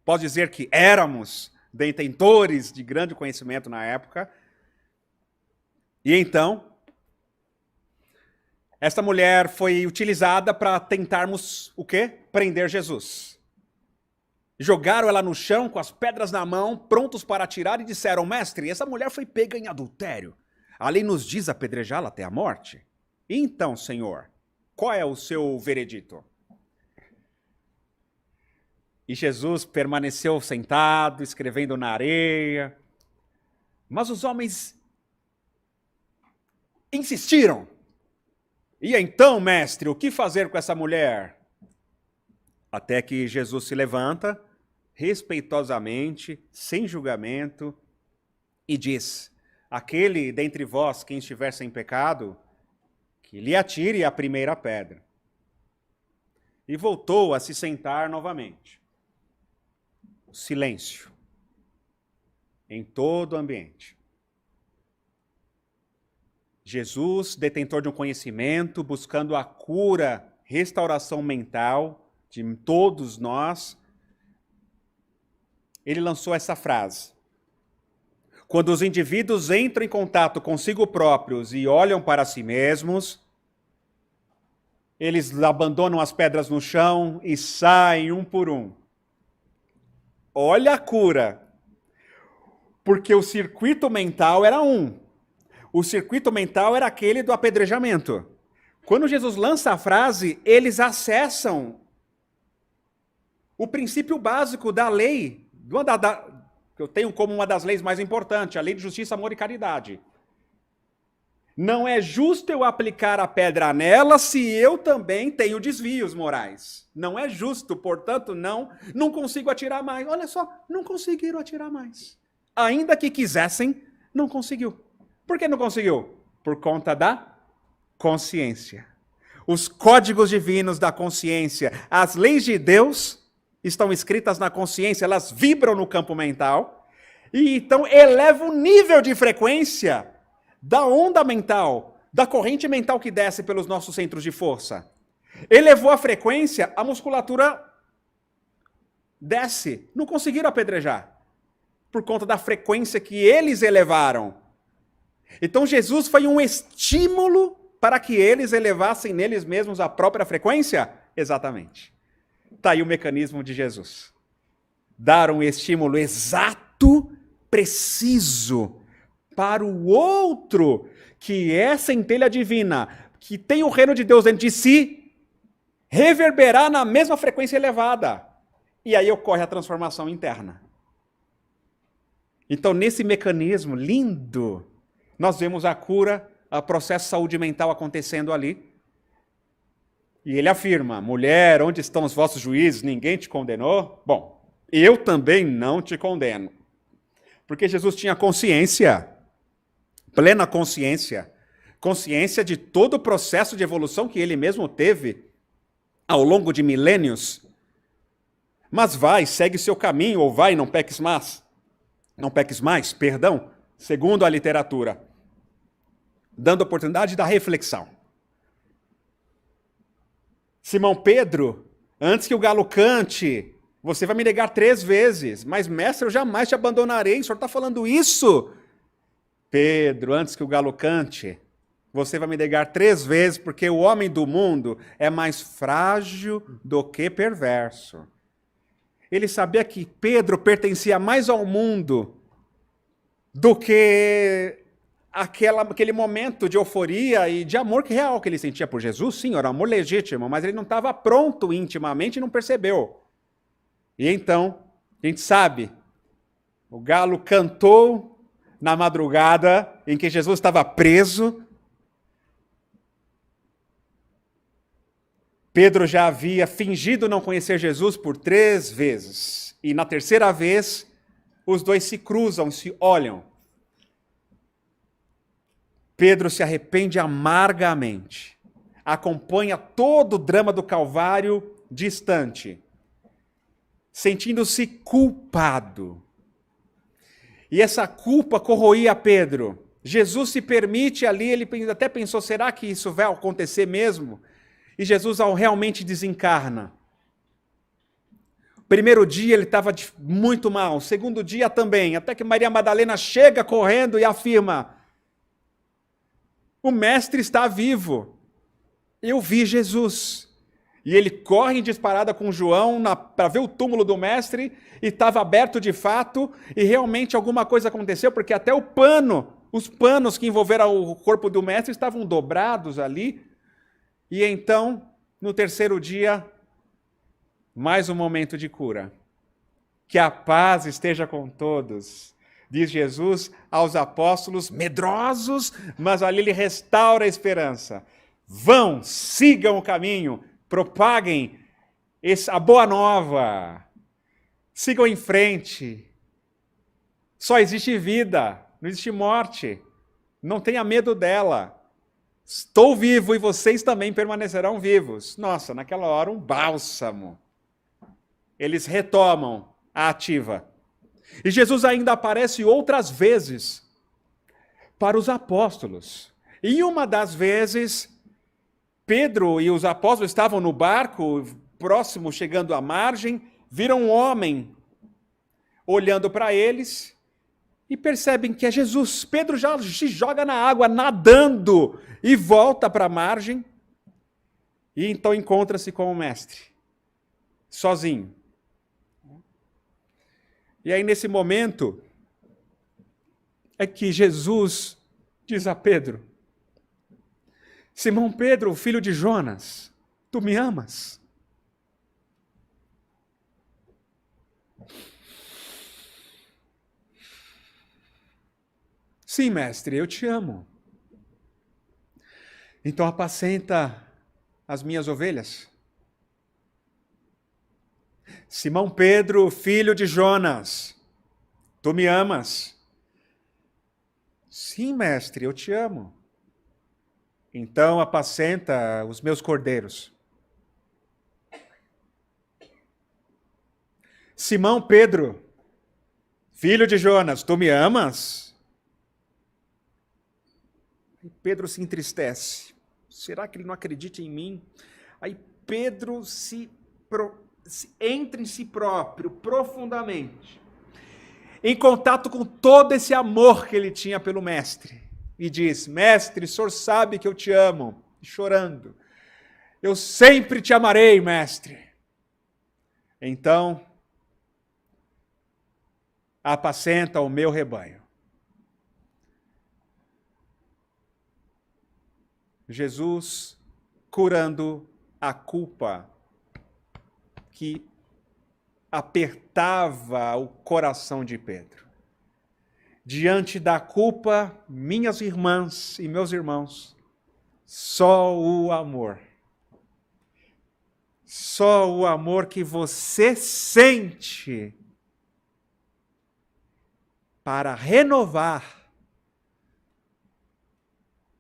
posso dizer que éramos detentores de grande conhecimento na época. E então, esta mulher foi utilizada para tentarmos o quê? Prender Jesus. Jogaram ela no chão com as pedras na mão, prontos para atirar e disseram: mestre, essa mulher foi pega em adultério. A lei nos diz apedrejá-la até a morte. E então, Senhor, qual é o seu veredito? E Jesus permaneceu sentado, escrevendo na areia. Mas os homens insistiram. E então, mestre, o que fazer com essa mulher? Até que Jesus se levanta, respeitosamente, sem julgamento, e diz: aquele dentre vós quem estiver sem pecado, que lhe atire a primeira pedra. E voltou a se sentar novamente. Silêncio em todo o ambiente. Jesus, detentor de um conhecimento, buscando a cura, restauração mental de todos nós, ele lançou essa frase: Quando os indivíduos entram em contato consigo próprios e olham para si mesmos, eles abandonam as pedras no chão e saem um por um. Olha a cura. Porque o circuito mental era um. O circuito mental era aquele do apedrejamento. Quando Jesus lança a frase, eles acessam o princípio básico da lei, que eu tenho como uma das leis mais importantes, a lei de justiça, amor e caridade. Não é justo eu aplicar a pedra nela se eu também tenho desvios morais. Não é justo, portanto, não consigo atirar mais. Olha só, não conseguiram atirar mais. Ainda que quisessem, não conseguiu. Por que não conseguiu? Por conta da consciência. Os códigos divinos da consciência, as leis de Deus estão escritas na consciência, elas vibram no campo mental e então elevam o nível de frequência da onda mental, da corrente mental que desce pelos nossos centros de força. Elevou a frequência, a musculatura desce. Não conseguiram apedrejar, por conta da frequência que eles elevaram. Então Jesus foi um estímulo para que eles elevassem neles mesmos a própria frequência? Exatamente. Está aí o mecanismo de Jesus. Dar um estímulo exato, preciso, para o outro, que é centelha divina, que tem o reino de Deus dentro de si, reverberar na mesma frequência elevada. E aí ocorre a transformação interna. Então, nesse mecanismo lindo, nós vemos a cura, o processo de saúde mental acontecendo ali. E ele afirma: mulher, onde estão os vossos juízes? Ninguém te condenou? Bom, eu também não te condeno. Porque Jesus tinha consciência, plena consciência, consciência de todo o processo de evolução que ele mesmo teve ao longo de milênios. Mas vai, segue seu caminho, ou vai, não peques mais. Não peques mais, perdão, segundo a literatura, dando oportunidade da reflexão. Simão Pedro, antes que o galo cante, você vai me negar 3 vezes, mas mestre, eu jamais te abandonarei, o senhor está falando isso? Pedro, antes que o galo cante, você vai me negar 3 vezes, porque o homem do mundo é mais frágil do que perverso. Ele sabia que Pedro pertencia mais ao mundo do que aquele momento de euforia e de amor real que ele sentia por Jesus. Sim, era um amor legítimo, mas ele não estava pronto intimamente e não percebeu. E então, a gente sabe, o galo cantou na madrugada em que Jesus estava preso. Pedro já havia fingido não conhecer Jesus por 3 vezes. E na 3ª vez, os dois se cruzam, se olham. Pedro se arrepende amargamente. Acompanha todo o drama do Calvário distante, sentindo-se culpado. E essa culpa corroía Pedro. Jesus se permite ali, ele até pensou, será que isso vai acontecer mesmo? E Jesus realmente desencarna. Primeiro dia ele estava muito mal, segundo dia também, até que Maria Madalena chega correndo e afirma: o mestre está vivo, eu vi Jesus. E ele corre em disparada com João para ver o túmulo do mestre, e estava aberto de fato, e realmente alguma coisa aconteceu, porque até os panos que envolveram o corpo do mestre estavam dobrados ali. E então, no 3º dia, mais um momento de cura. Que a paz esteja com todos, diz Jesus aos apóstolos, medrosos, mas ali ele restaura a esperança. Vão, sigam o caminho, propaguem a boa nova, sigam em frente. Só existe vida, não existe morte. Não tenha medo dela. Estou vivo e vocês também permanecerão vivos. Nossa, naquela hora um bálsamo. Eles retomam a ativa. E Jesus ainda aparece outras vezes para os apóstolos. E uma das vezes, Pedro e os apóstolos estavam no barco, próximo, chegando à margem, viram um homem olhando para eles, e percebem que é Jesus. Pedro já se joga na água, nadando, e volta para a margem, e então encontra-se com o mestre, sozinho. E aí, nesse momento, é que Jesus diz a Pedro: Simão Pedro, filho de Jonas, tu me amas? Sim, mestre, eu te amo. Então apacenta as minhas ovelhas. Simão Pedro, filho de Jonas, tu me amas? Sim, mestre, eu te amo. Então apacenta os meus cordeiros. Simão Pedro, filho de Jonas, tu me amas? E Pedro se entristece. Será que ele não acredita em mim? Aí Pedro entra em si próprio profundamente, em contato com todo esse amor que ele tinha pelo mestre. E diz: mestre, o senhor sabe que eu te amo. E chorando: eu sempre te amarei, mestre. Então, apacenta o meu rebanho. Jesus curando a culpa que apertava o coração de Pedro. Diante da culpa, minhas irmãs e meus irmãos, só o amor. Só o amor que você sente para renovar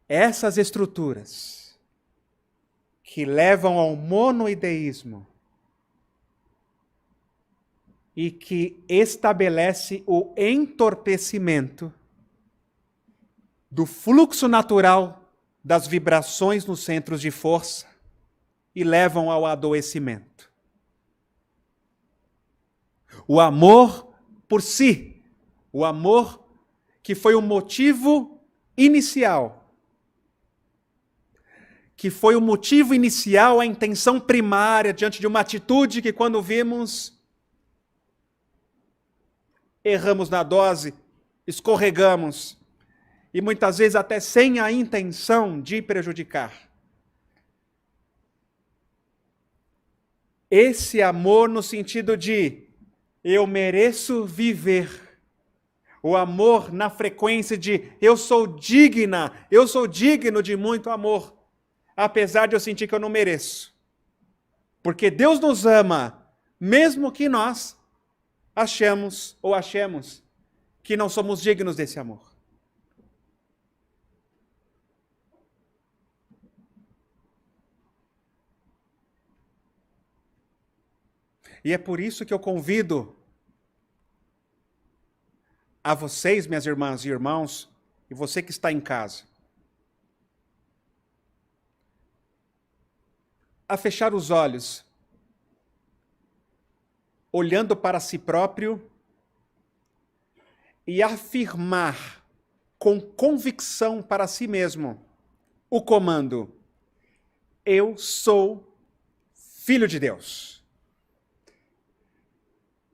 essas estruturas que levam ao monoideísmo e que estabelece o entorpecimento do fluxo natural das vibrações nos centros de força e levam ao adoecimento. O amor por si, o amor que foi o motivo inicial, a intenção primária diante de uma atitude que, quando vimos, erramos na dose, escorregamos, e muitas vezes até sem a intenção de prejudicar. Esse amor no sentido de eu mereço viver. O amor na frequência de eu sou digna, eu sou digno de muito amor, apesar de eu sentir que eu não mereço. Porque Deus nos ama, mesmo que nós achemos que não somos dignos desse amor. E é por isso que eu convido a vocês, minhas irmãs e irmãos, e você que está em casa, a fechar os olhos, olhando para si próprio e afirmar com convicção para si mesmo o comando: eu sou filho de Deus.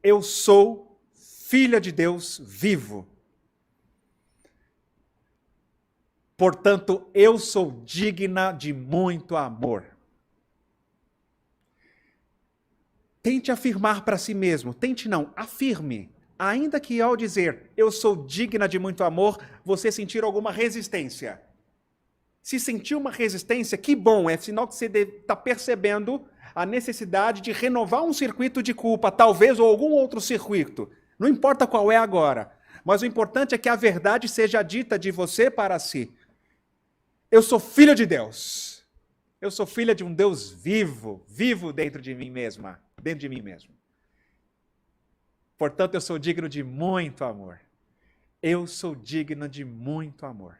Eu sou filha de Deus vivo. Portanto, eu sou digna de muito amor. Tente afirmar para si mesmo, afirme. Ainda que ao dizer, eu sou digna de muito amor, você sentir alguma resistência. Se sentir uma resistência, que bom, é sinal que você está percebendo a necessidade de renovar um circuito de culpa, talvez, ou algum outro circuito. Não importa qual é agora, mas o importante é que a verdade seja dita de você para si. Eu sou filho de Deus. Eu sou filha de um Deus vivo, vivo dentro de mim mesma, dentro de mim mesmo. Portanto, eu sou digno de muito amor. Eu sou digna de muito amor.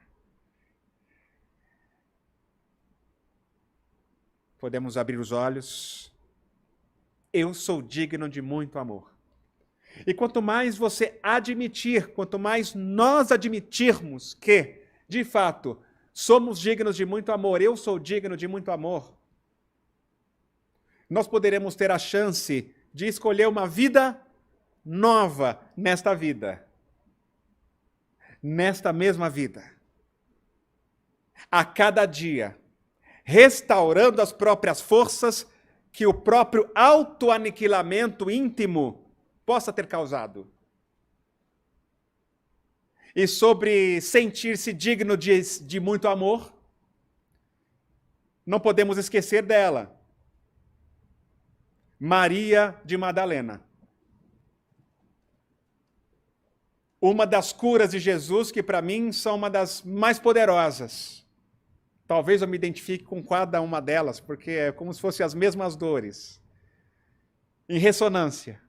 Podemos abrir os olhos. Eu sou digno de muito amor. E quanto mais você admitir, quanto mais nós admitirmos que, de fato, somos dignos de muito amor, eu sou digno de muito amor, nós poderemos ter a chance de escolher uma vida nova nesta vida. Nesta mesma vida. A cada dia, restaurando as próprias forças que o próprio autoaniquilamento íntimo possa ter causado. E sobre sentir-se digno de muito amor, não podemos esquecer dela. Maria de Madalena. Uma das curas de Jesus que para mim são uma das mais poderosas. Talvez eu me identifique com cada uma delas, porque é como se fossem as mesmas dores. Em ressonância.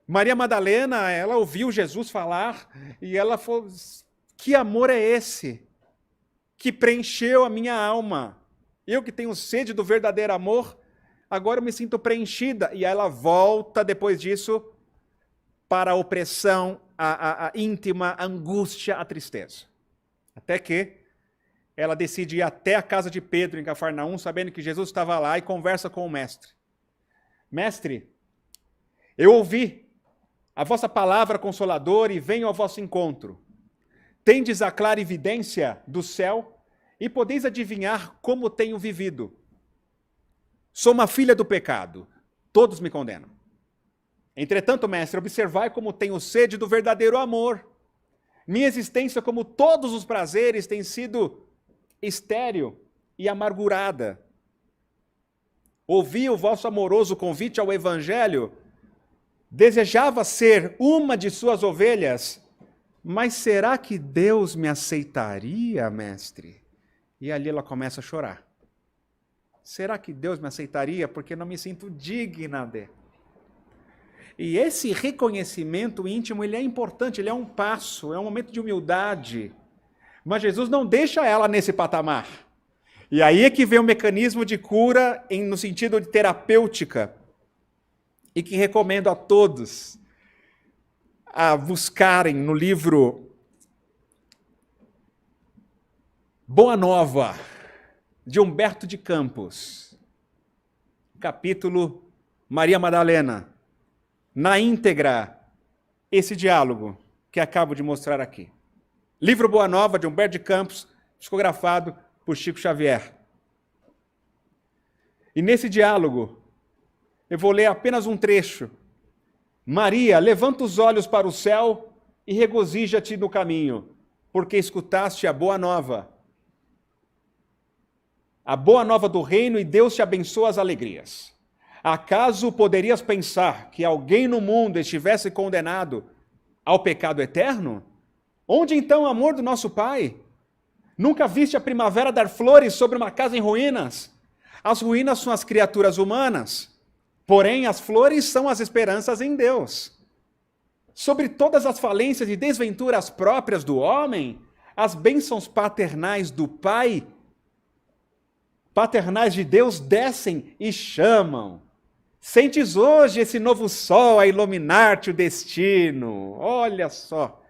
Maria Madalena, ela ouviu Jesus falar e ela falou, que amor é esse que preencheu a minha alma? Eu que tenho sede do verdadeiro amor, agora eu me sinto preenchida. E ela volta depois disso para a opressão, a íntima, a angústia, a tristeza. Até que ela decide ir até a casa de Pedro em Cafarnaum, sabendo que Jesus estava lá, e conversa com o mestre. Mestre, eu ouvi a vossa palavra consoladora e venho ao vosso encontro. Tendes a clara evidência do céu e podeis adivinhar como tenho vivido. Sou uma filha do pecado, todos me condenam. Entretanto, mestre, observai como tenho sede do verdadeiro amor. Minha existência, como todos os prazeres, tem sido estéril e amargurada. Ouvi o vosso amoroso convite ao evangelho, desejava ser uma de suas ovelhas, mas será que Deus me aceitaria, mestre? E ali ela começa a chorar. Será que Deus me aceitaria? Porque não me sinto digna de. E esse reconhecimento íntimo, ele é importante, ele é um passo, é um momento de humildade. Mas Jesus não deixa ela nesse patamar. E aí é que vem o mecanismo de cura no sentido de terapêutica, e que recomendo a todos a buscarem no livro Boa Nova, de Humberto de Campos, capítulo Maria Madalena, na íntegra, esse diálogo que acabo de mostrar aqui. Livro Boa Nova, de Humberto de Campos, psicografado por Chico Xavier. E nesse diálogo, eu vou ler apenas um trecho. Maria, levanta os olhos para o céu e regozija-te no caminho, porque escutaste a boa nova. A boa nova do reino, e Deus te abençoa as alegrias. Acaso poderias pensar que alguém no mundo estivesse condenado ao pecado eterno? Onde então o amor do nosso Pai? Nunca viste a primavera dar flores sobre uma casa em ruínas? As ruínas são as criaturas humanas, porém as flores são as esperanças em Deus. Sobre todas as falências e desventuras próprias do homem, as bênçãos paternais do Pai, paternais de Deus, descem e chamam. Sentes hoje esse novo sol a iluminar-te o destino. Olha só.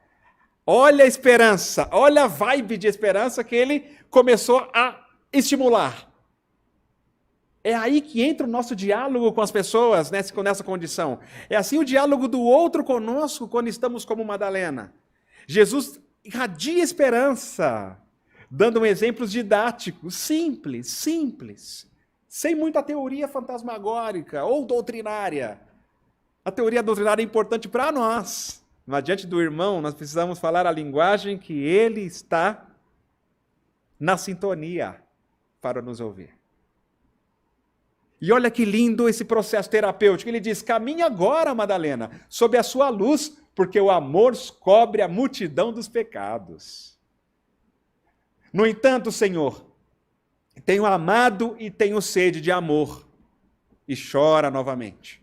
Olha a esperança. Olha a vibe de esperança que ele começou a estimular. É aí que entra o nosso diálogo com as pessoas nessa condição. É assim o diálogo do outro conosco quando estamos como Madalena. Jesus irradia esperança, dando exemplos didáticos, simples. Sem muita teoria fantasmagórica ou doutrinária. A teoria doutrinária é importante para nós. Mas diante do irmão, nós precisamos falar a linguagem que ele está na sintonia para nos ouvir. E olha que lindo esse processo terapêutico. Ele diz, caminha agora, Madalena, sob a sua luz, porque o amor cobre a multidão dos pecados. No entanto, Senhor, tenho amado e tenho sede de amor. E chora novamente.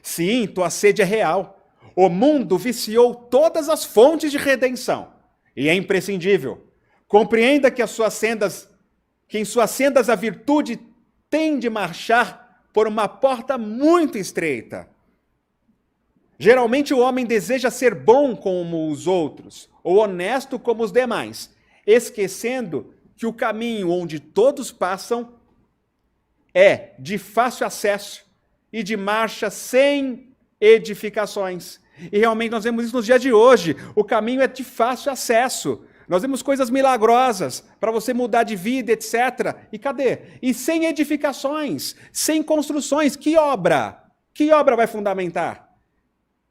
Sim, tua sede é real. O mundo viciou todas as fontes de redenção. E é imprescindível. Compreenda que em suas sendas a virtude tem de marchar por uma porta muito estreita. Geralmente o homem deseja ser bom como os outros, ou honesto como os demais, esquecendo que o caminho onde todos passam é de fácil acesso e de marcha sem edificações. E realmente nós vemos isso nos dias de hoje. O caminho é de fácil acesso. Nós vemos coisas milagrosas para você mudar de vida, etc. E cadê? E sem edificações, sem construções. Que obra? Que obra vai fundamentar?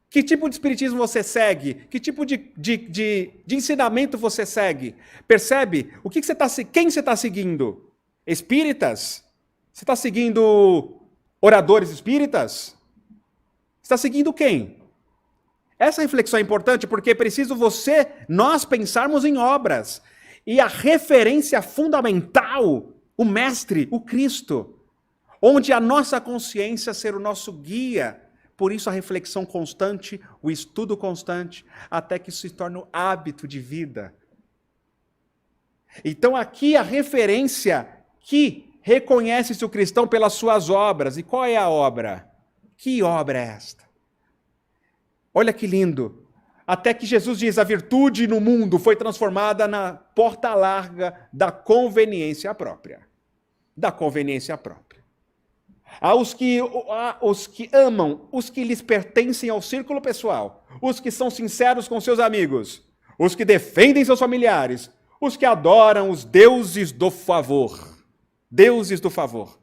Que tipo de espiritismo você segue? Que tipo de ensinamento você segue? Percebe? O que você tá, quem você está seguindo? Espíritas? Você está seguindo oradores espíritas? Você está seguindo quem? Essa reflexão é importante porque é preciso nós pensarmos em obras. E a referência fundamental, o Mestre, o Cristo, onde a nossa consciência ser o nosso guia. Por isso a reflexão constante, o estudo constante, até que isso se torne um hábito de vida. Então aqui a referência que reconhece-se o cristão pelas suas obras. E qual é a obra? Que obra é esta? Olha que lindo. Até que Jesus diz, a virtude no mundo foi transformada na porta larga da conveniência própria. Da conveniência própria. Os que amam, os que lhes pertencem ao círculo pessoal, os que são sinceros com seus amigos, os que defendem seus familiares, os que adoram os deuses do favor. Deuses do favor.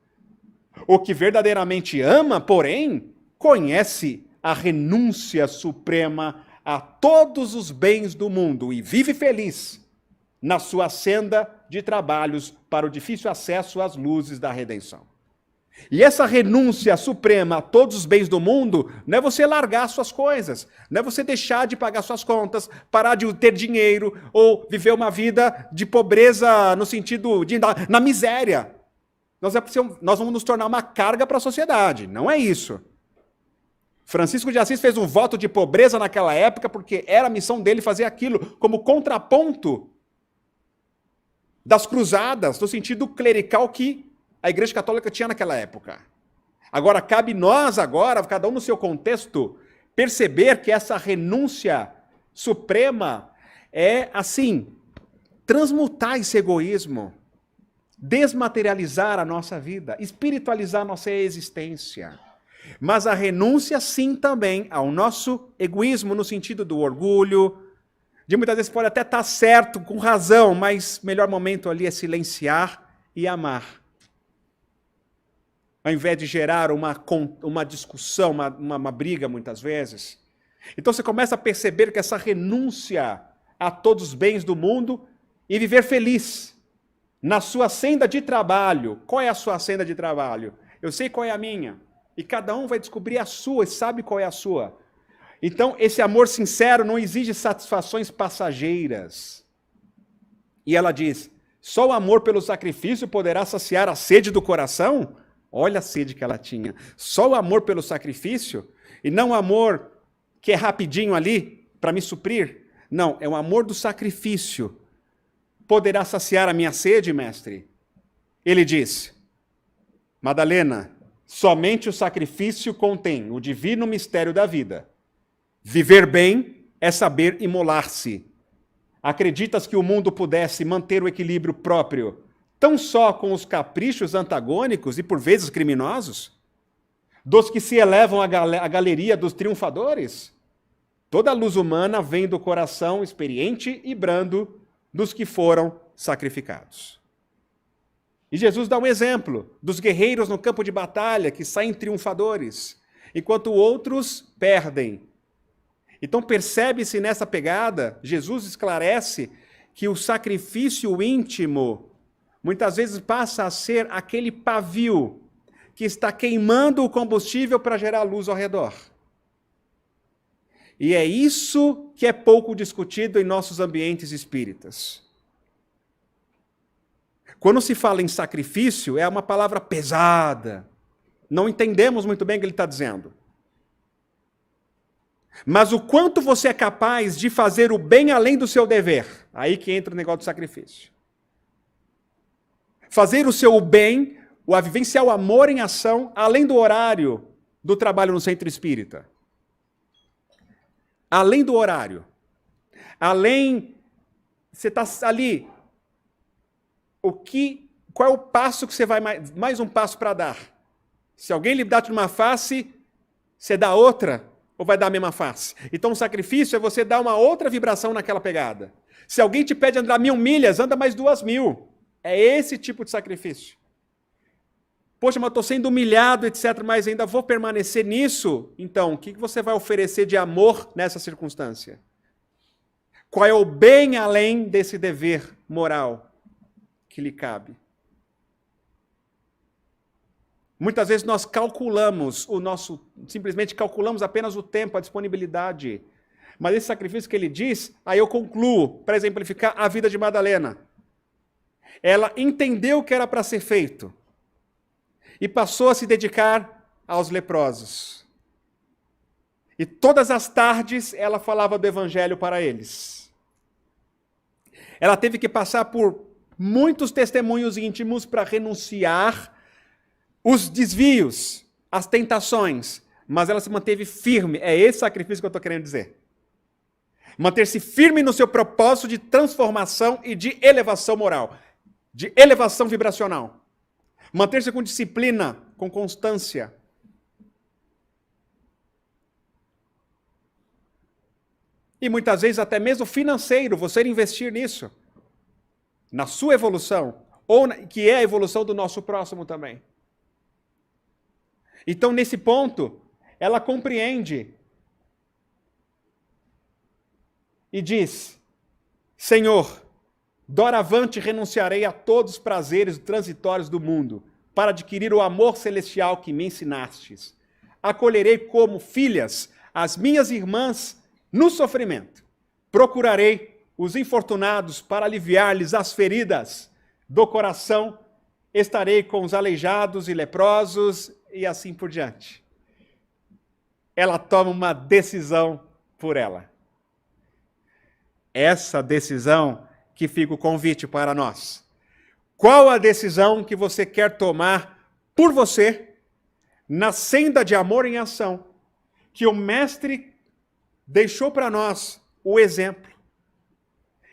O que verdadeiramente ama, porém, conhece a renúncia suprema a todos os bens do mundo e vive feliz na sua senda de trabalhos para o difícil acesso às luzes da redenção. E essa renúncia suprema a todos os bens do mundo não é você largar suas coisas, não é você deixar de pagar suas contas, parar de ter dinheiro ou viver uma vida de pobreza no sentido de na miséria. Nós vamos nos tornar uma carga para a sociedade, não é isso. Francisco de Assis fez um voto de pobreza naquela época porque era a missão dele fazer aquilo como contraponto das cruzadas, no sentido clerical que a Igreja Católica tinha naquela época. Agora, cabe nós agora, cada um no seu contexto, perceber que essa renúncia suprema é, assim, transmutar esse egoísmo, desmaterializar a nossa vida, espiritualizar a nossa existência. Mas a renúncia, sim, também ao nosso egoísmo, no sentido do orgulho, de muitas vezes pode até estar certo, com razão, mas o melhor momento ali é silenciar e amar. Ao invés de gerar uma discussão, uma briga, muitas vezes. Então você começa a perceber que essa renúncia a todos os bens do mundo e viver feliz na sua senda de trabalho. Qual é a sua senda de trabalho? Eu sei qual é a minha. E cada um vai descobrir a sua e sabe qual é a sua. Então, esse amor sincero não exige satisfações passageiras. E ela diz, só o amor pelo sacrifício poderá saciar a sede do coração? Olha a sede que ela tinha. Só o amor pelo sacrifício? E não o amor que é rapidinho ali para me suprir? Não, é o amor do sacrifício. Poderá saciar a minha sede, mestre? Ele diz, Madalena, somente o sacrifício contém o divino mistério da vida. Viver bem é saber imolar-se. Acreditas que o mundo pudesse manter o equilíbrio próprio tão só com os caprichos antagônicos e por vezes criminosos? Dos que se elevam à galeria dos triunfadores? Toda a luz humana vem do coração experiente e brando dos que foram sacrificados. E Jesus dá um exemplo dos guerreiros no campo de batalha que saem triunfadores, enquanto outros perdem. Então percebe-se nessa pegada, Jesus esclarece que o sacrifício íntimo muitas vezes passa a ser aquele pavio que está queimando o combustível para gerar luz ao redor. E é isso que é pouco discutido em nossos ambientes espíritas. Quando se fala em sacrifício, é uma palavra pesada. Não entendemos muito bem o que ele está dizendo. Mas o quanto você é capaz de fazer o bem além do seu dever. Aí que entra o negócio do sacrifício. Fazer o seu bem, a vivenciar o amor em ação, além do horário do trabalho no centro espírita. Além do horário. Além, você está ali, qual é o passo que você vai, mais um passo para dar? Se alguém lhe dá uma face, você dá outra, ou vai dar a mesma face? Então o sacrifício é você dar uma outra vibração naquela pegada. Se alguém te pede andar 1000 milhas, anda mais 2000. É esse tipo de sacrifício. Poxa, mas estou sendo humilhado, etc., mas ainda vou permanecer nisso? Então, o que você vai oferecer de amor nessa circunstância? Qual é o bem além desse dever moral que lhe cabe? Muitas vezes nós simplesmente calculamos apenas o tempo, a disponibilidade. Mas esse sacrifício que ele diz, aí eu concluo, para exemplificar a vida de Madalena. Ela entendeu o que era para ser feito e passou a se dedicar aos leprosos. E todas as tardes ela falava do evangelho para eles. Ela teve que passar por muitos testemunhos íntimos para renunciar os desvios, as tentações, mas ela se manteve firme. É esse sacrifício que eu estou querendo dizer. Manter-se firme no seu propósito de transformação e de elevação moral, de elevação vibracional. Manter-se com disciplina, com constância. E muitas vezes até mesmo financeiro, você investir nisso, na sua evolução, que é a evolução do nosso próximo também. Então, nesse ponto, ela compreende e diz: Senhor, doravante renunciarei a todos os prazeres transitórios do mundo, para adquirir o amor celestial que me ensinastes. Acolherei como filhas as minhas irmãs no sofrimento. Procurarei os infortunados para aliviar-lhes as feridas do coração. Estarei com os aleijados e leprosos e assim por diante. Ela toma uma decisão por ela. Essa decisão que fica o convite para nós. Qual a decisão que você quer tomar por você na senda de amor em ação que o Mestre deixou para nós o exemplo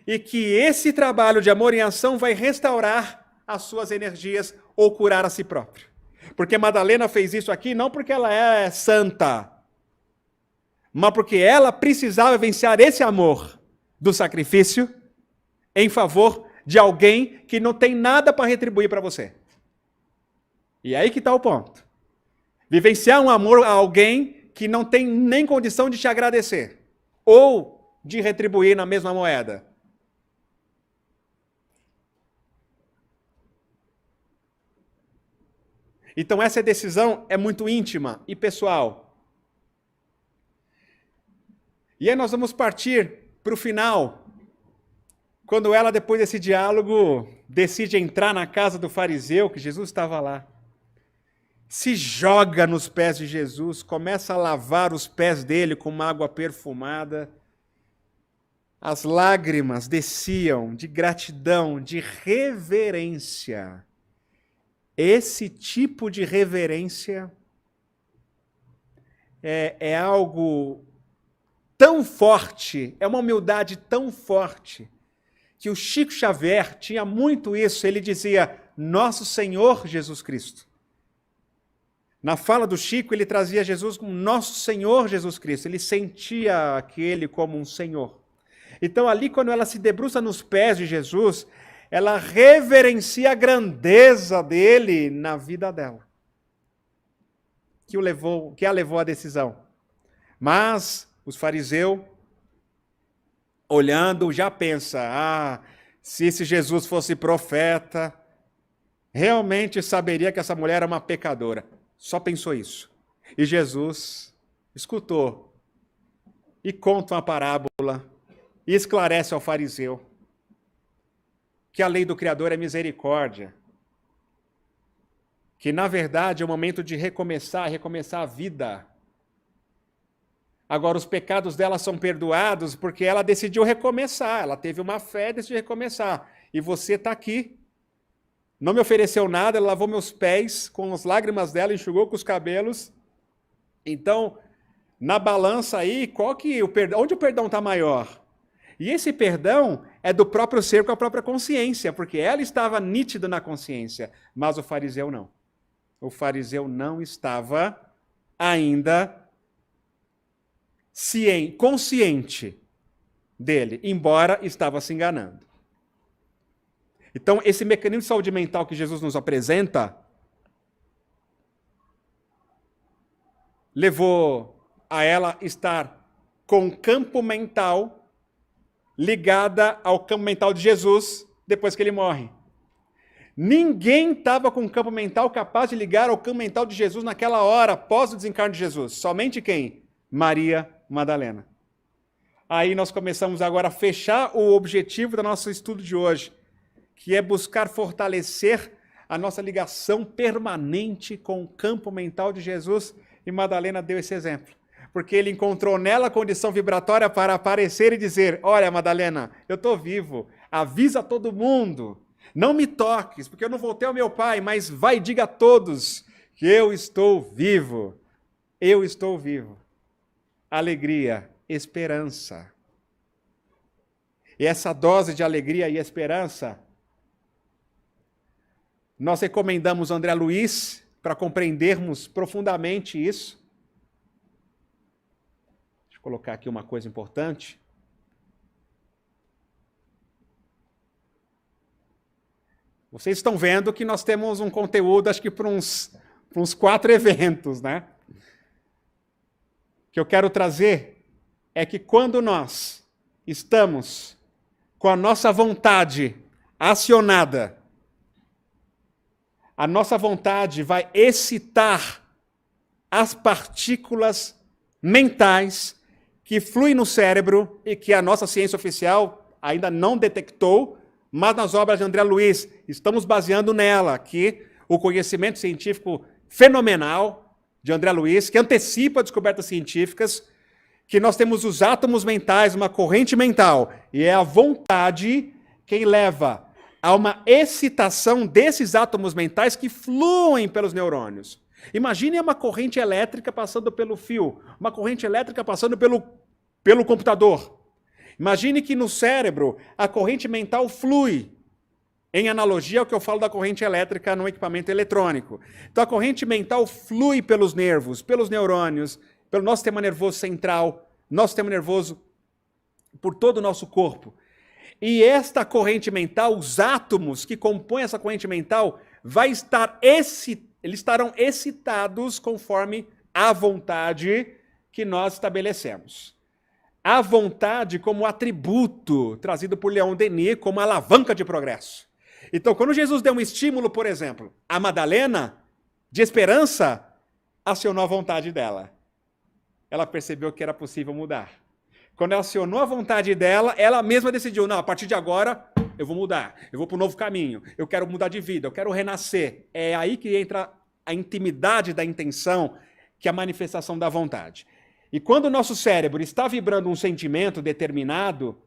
e que esse trabalho de amor em ação vai restaurar as suas energias ou curar a si próprio? Porque Madalena fez isso aqui não porque ela é santa, mas porque ela precisava vivenciar esse amor do sacrifício em favor de alguém que não tem nada para retribuir para você. E aí que está o ponto. Vivenciar um amor a alguém que não tem nem condição de te agradecer ou de retribuir na mesma moeda. Então essa decisão é muito íntima e pessoal. E aí nós vamos partir para o final, quando ela, depois desse diálogo, decide entrar na casa do fariseu, que Jesus estava lá. Se joga nos pés de Jesus, começa a lavar os pés dele com uma água perfumada. As lágrimas desciam de gratidão, de reverência. Esse tipo de reverência é algo tão forte, é uma humildade tão forte, que o Chico Xavier tinha muito isso. Ele dizia, Nosso Senhor Jesus Cristo. Na fala do Chico, ele trazia Jesus como Nosso Senhor Jesus Cristo. Ele sentia aquele como um Senhor. Então ali, quando ela se debruça nos pés de Jesus, ela reverencia a grandeza dele na vida dela, que a levou à decisão. Mas os fariseus, olhando, já pensa, se esse Jesus fosse profeta, realmente saberia que essa mulher era uma pecadora. Só pensou isso. E Jesus escutou e conta uma parábola e esclarece ao fariseu que a lei do Criador é misericórdia, que na verdade é o momento de recomeçar a vida. Agora, os pecados dela são perdoados porque ela decidiu recomeçar, ela teve uma fé e decidiu recomeçar. E você está aqui, não me ofereceu nada, ela lavou meus pés com as lágrimas dela, enxugou com os cabelos. Então, na balança aí, onde o perdão está maior? E esse perdão é do próprio ser com a própria consciência, porque ela estava nítida na consciência, mas o fariseu não. O fariseu não estava ainda consciente dele, embora estava se enganando. Então, esse mecanismo de saúde mental que Jesus nos apresenta levou a ela estar com o campo mental ligada ao campo mental de Jesus depois que ele morre. Ninguém estava com o campo mental capaz de ligar ao campo mental de Jesus naquela hora, após o desencarne de Jesus. Somente quem? Maria Madalena. Aí nós começamos agora a fechar o objetivo do nosso estudo de hoje, que é buscar fortalecer a nossa ligação permanente com o campo mental de Jesus, e Madalena deu esse exemplo. Porque ele encontrou nela a condição vibratória para aparecer e dizer: olha, Madalena, eu estou vivo, avisa todo mundo, não me toques, porque eu não voltei ao meu pai, mas vai e diga a todos que eu estou vivo. Eu estou vivo. Alegria, esperança. E essa dose de alegria e esperança, nós recomendamos André Luiz para compreendermos profundamente isso. Deixa eu colocar aqui uma coisa importante. Vocês estão vendo que nós temos um conteúdo, acho que para uns 4 eventos, né? O que eu quero trazer é que quando nós estamos com a nossa vontade acionada, a nossa vontade vai excitar as partículas mentais que fluem no cérebro e que a nossa ciência oficial ainda não detectou, mas nas obras de André Luiz estamos baseando nela, que o conhecimento científico fenomenal de André Luiz, que antecipa descobertas científicas, que nós temos os átomos mentais, uma corrente mental, e é a vontade quem leva a uma excitação desses átomos mentais que fluem pelos neurônios. Imagine uma corrente elétrica passando pelo fio, uma corrente elétrica passando pelo computador. Imagine que no cérebro a corrente mental flui, em analogia ao que eu falo da corrente elétrica no equipamento eletrônico. Então a corrente mental flui pelos nervos, pelos neurônios, pelo nosso sistema nervoso central, nosso sistema nervoso, por todo o nosso corpo. E esta corrente mental, os átomos que compõem essa corrente mental, eles estarão excitados conforme a vontade que nós estabelecemos. A vontade como atributo trazido por Leon Denis como alavanca de progresso. Então, quando Jesus deu um estímulo, por exemplo, a Madalena, de esperança, acionou a vontade dela. Ela percebeu que era possível mudar. Quando ela acionou a vontade dela, ela mesma decidiu: não, a partir de agora eu vou mudar, eu vou para um novo caminho, eu quero mudar de vida, eu quero renascer. É aí que entra a intimidade da intenção, que é a manifestação da vontade. E quando o nosso cérebro está vibrando um sentimento determinado,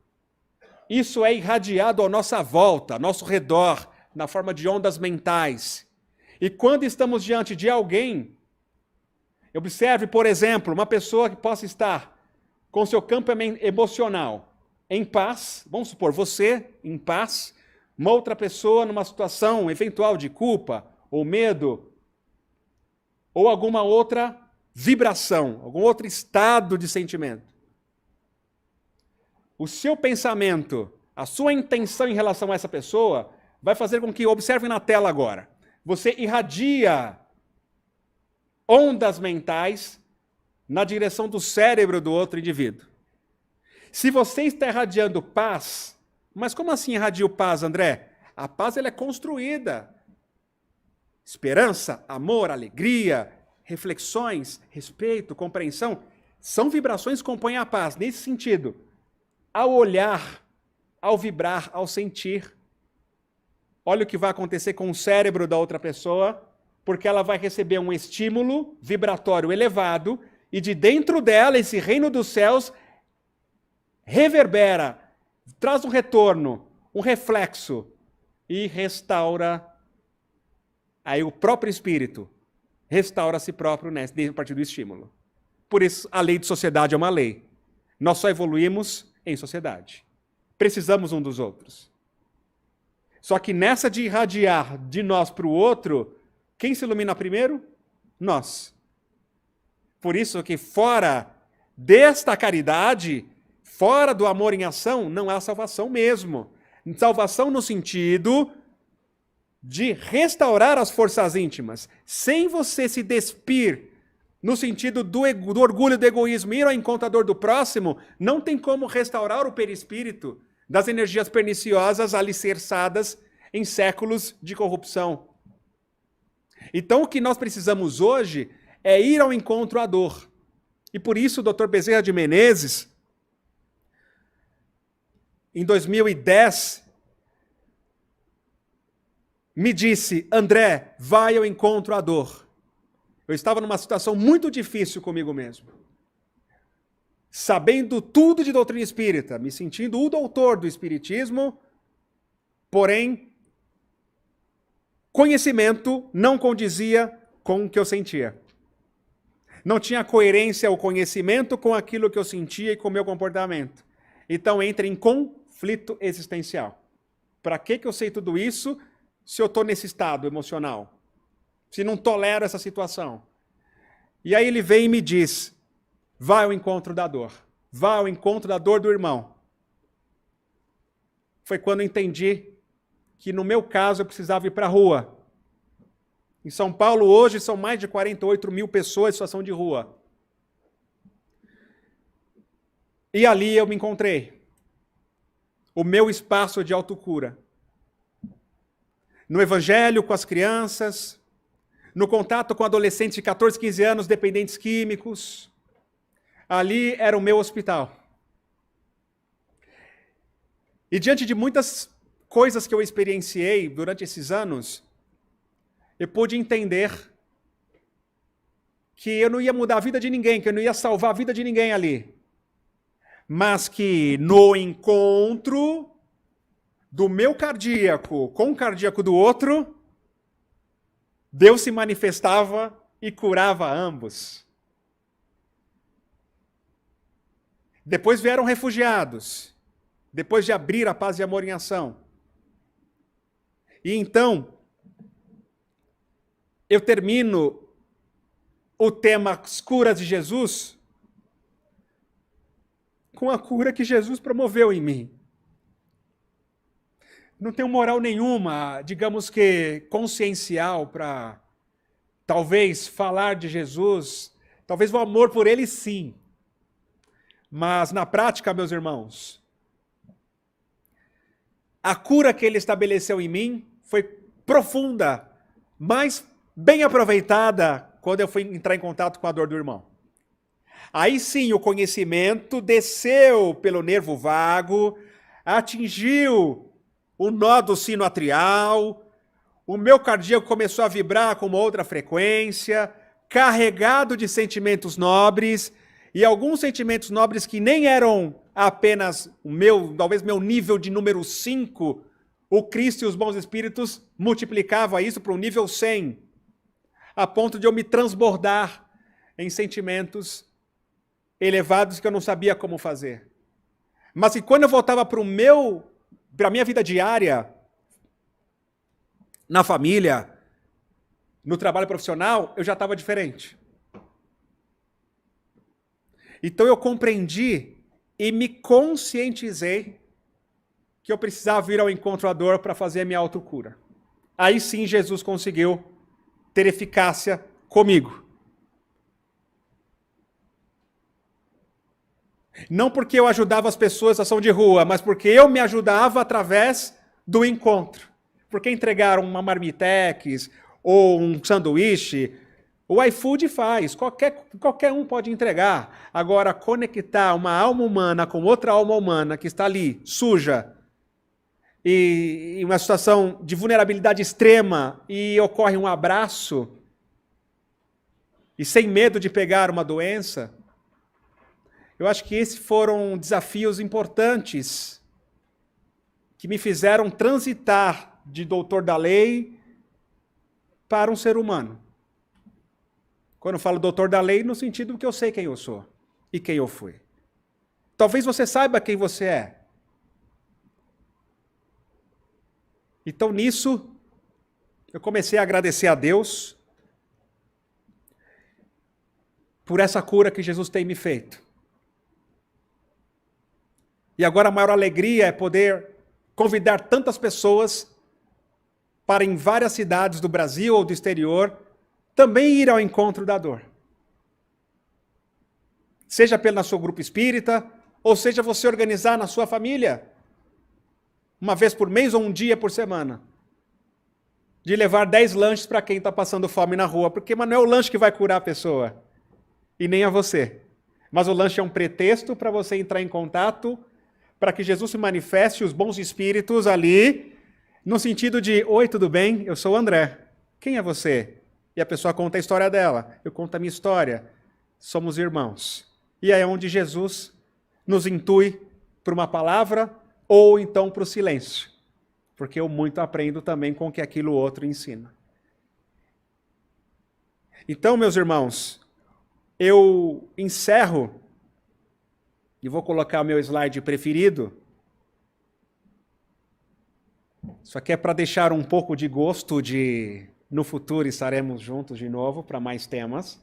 isso é irradiado à nossa volta, ao nosso redor, na forma de ondas mentais. E quando estamos diante de alguém, observe, por exemplo, uma pessoa que possa estar com seu campo emocional em paz, vamos supor, você em paz, uma outra pessoa numa situação eventual de culpa ou medo, ou alguma outra vibração, algum outro estado de sentimento. O seu pensamento, a sua intenção em relação a essa pessoa, vai fazer com que, observem na tela agora, você irradia ondas mentais na direção do cérebro do outro indivíduo. Se você está irradiando paz, mas como assim irradio paz, André? A paz ela é construída. Esperança, amor, alegria, reflexões, respeito, compreensão, são vibrações que compõem a paz. Nesse sentido, ao olhar, ao vibrar, ao sentir, olha o que vai acontecer com o cérebro da outra pessoa, porque ela vai receber um estímulo vibratório elevado e de dentro dela, esse reino dos céus reverbera, traz um retorno, um reflexo e restaura Aí o próprio espírito restaura a si próprio a partir do estímulo. Por isso, a lei de sociedade é uma lei. Nós só evoluímos em sociedade. Precisamos um dos outros. Só que nessa de irradiar de nós para o outro, quem se ilumina primeiro? Nós. Por isso que fora desta caridade, fora do amor em ação, não há salvação mesmo. Salvação no sentido de restaurar as forças íntimas, sem você se despir no sentido do orgulho, do egoísmo, ir ao encontro da dor do próximo, não tem como restaurar o perispírito das energias perniciosas alicerçadas em séculos de corrupção. Então, o que nós precisamos hoje é ir ao encontro à dor. E por isso o Dr. Bezerra de Menezes, em 2010, me disse: André, vai ao encontro à dor. Eu estava numa situação muito difícil comigo mesmo. Sabendo tudo de doutrina espírita, me sentindo o doutor do espiritismo, porém, conhecimento não condizia com o que eu sentia. Não tinha coerência o conhecimento com aquilo que eu sentia e com o meu comportamento. Então entra em conflito existencial. Para que eu sei tudo isso se eu estou nesse estado emocional? Se não tolero essa situação? E aí ele vem e me diz: vai ao encontro da dor. Vai ao encontro da dor do irmão. Foi quando eu entendi que no meu caso eu precisava ir para a rua. Em São Paulo hoje são mais de 48 mil pessoas em situação de rua. E ali eu me encontrei. O meu espaço de autocura. No evangelho com as crianças, no contato com adolescentes de 14, 15 anos, dependentes químicos. Ali era o meu hospital. E diante de muitas coisas que eu experienciei durante esses anos, eu pude entender que eu não ia mudar a vida de ninguém, que eu não ia salvar a vida de ninguém ali. Mas que no encontro do meu cardíaco com o cardíaco do outro, Deus se manifestava e curava ambos. Depois vieram refugiados, depois de abrir a paz e amor em ação. E então, eu termino o tema As Curas de Jesus com a cura que Jesus promoveu em mim. Não tenho moral nenhuma, digamos que consciencial, para talvez falar de Jesus, talvez o amor por ele sim. Mas na prática, meus irmãos, a cura que ele estabeleceu em mim foi profunda, mas bem aproveitada quando eu fui entrar em contato com a dor do irmão. Aí sim o conhecimento desceu pelo nervo vago, atingiu o nó do sino atrial, o meu cardíaco começou a vibrar com uma outra frequência, carregado de sentimentos nobres, e alguns sentimentos nobres que nem eram apenas o meu, talvez meu nível de número 5, o Cristo e os bons espíritos multiplicavam isso para o nível 100, a ponto de eu me transbordar em sentimentos elevados que eu não sabia como fazer. Mas que quando eu voltava para a minha vida diária, na família, no trabalho profissional, eu já estava diferente. Então eu compreendi e me conscientizei que eu precisava vir ao encontro à dor para fazer a minha autocura. Aí sim Jesus conseguiu ter eficácia comigo. Não porque eu ajudava as pessoas em ação de rua, mas porque eu me ajudava através do encontro. Porque entregar uma marmitex ou um sanduíche, o iFood faz, qualquer um pode entregar. Agora, conectar uma alma humana com outra alma humana que está ali, suja, e em uma situação de vulnerabilidade extrema, e ocorre um abraço, e sem medo de pegar uma doença, eu acho que esses foram desafios importantes que me fizeram transitar de doutor da lei para um ser humano. Quando eu falo doutor da lei, no sentido que eu sei quem eu sou e quem eu fui. Talvez você saiba quem você é. Então, nisso, eu comecei a agradecer a Deus por essa cura que Jesus tem me feito. E agora a maior alegria é poder convidar tantas pessoas para, em várias cidades do Brasil ou do exterior, também ir ao encontro da dor. Seja pelo seu grupo espírita, ou seja você organizar na sua família, uma vez por mês ou um dia por semana, de levar 10 lanches para quem está passando fome na rua, porque não é o lanche que vai curar a pessoa, e nem a você. Mas o lanche é um pretexto para você entrar em contato, para que Jesus se manifeste, os bons espíritos ali, no sentido de, oi, tudo bem? Eu sou o André. Quem é você? E a pessoa conta a história dela. Eu conto a minha história. Somos irmãos. E aí é onde Jesus nos intui para uma palavra ou então para o silêncio. Porque eu muito aprendo também com o que aquilo outro ensina. Então, meus irmãos, eu encerro, e vou colocar o meu slide preferido. Isso aqui é para deixar um pouco de gosto de, no futuro estaremos juntos de novo para mais temas.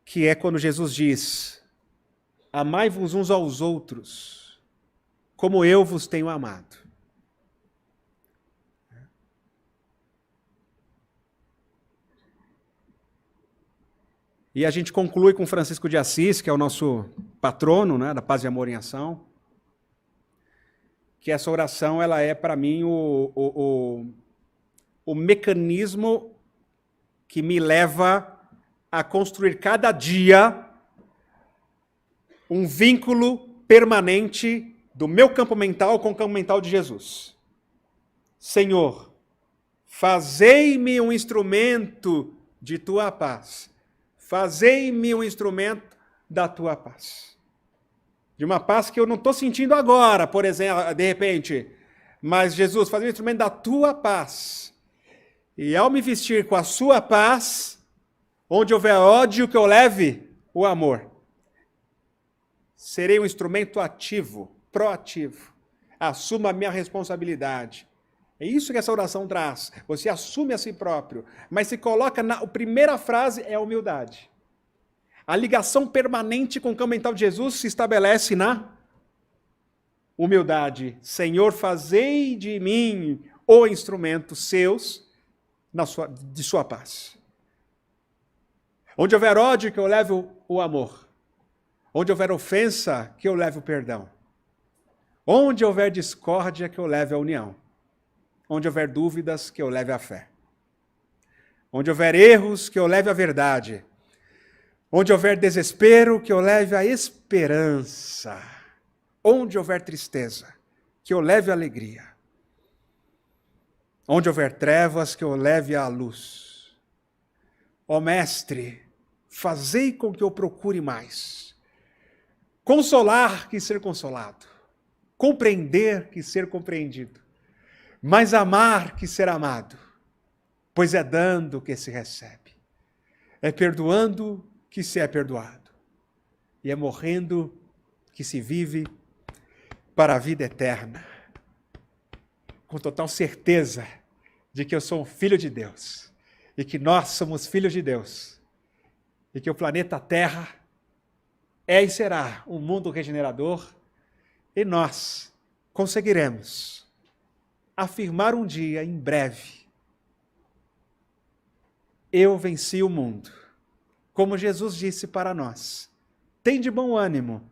Que é quando Jesus diz, amai-vos uns aos outros, como eu vos tenho amado. E a gente conclui com Francisco de Assis, que é o nosso patrono, né, da paz e amor em ação, que essa oração ela é, para mim, o mecanismo que me leva a construir cada dia um vínculo permanente do meu campo mental com o campo mental de Jesus. Senhor, fazei-me um instrumento de tua paz. Fazei-me um instrumento da tua paz. De uma paz que eu não estou sentindo agora, por exemplo, de repente. Mas, Jesus, faz-me um instrumento da tua paz. E ao me vestir com a sua paz, onde houver ódio, que eu leve o amor. Serei um instrumento ativo, proativo. Assuma a minha responsabilidade. É isso que essa oração traz. Você assume a si próprio, mas se coloca a primeira frase é a humildade. A ligação permanente com o campo mental de Jesus se estabelece na humildade. Senhor, fazei de mim o instrumento seus de sua paz. Onde houver ódio, que eu leve o amor. Onde houver ofensa, que eu leve o perdão. Onde houver discórdia, que eu leve a união. Onde houver dúvidas, que eu leve a fé. Onde houver erros, que eu leve a verdade. Onde houver desespero, que eu leve a esperança. Onde houver tristeza, que eu leve a alegria. Onde houver trevas, que eu leve a luz. Ó Mestre, fazei com que eu procure mais. Consolar que ser consolado. Compreender que ser compreendido. Mas amar que ser amado, pois é dando que se recebe. É perdoando que se é perdoado. E é morrendo que se vive para a vida eterna. Com total certeza de que eu sou um filho de Deus. E que nós somos filhos de Deus. E que o planeta Terra é e será um mundo regenerador. E nós conseguiremos afirmar um dia, em breve, eu venci o mundo. Como Jesus disse para nós, tem de bom ânimo,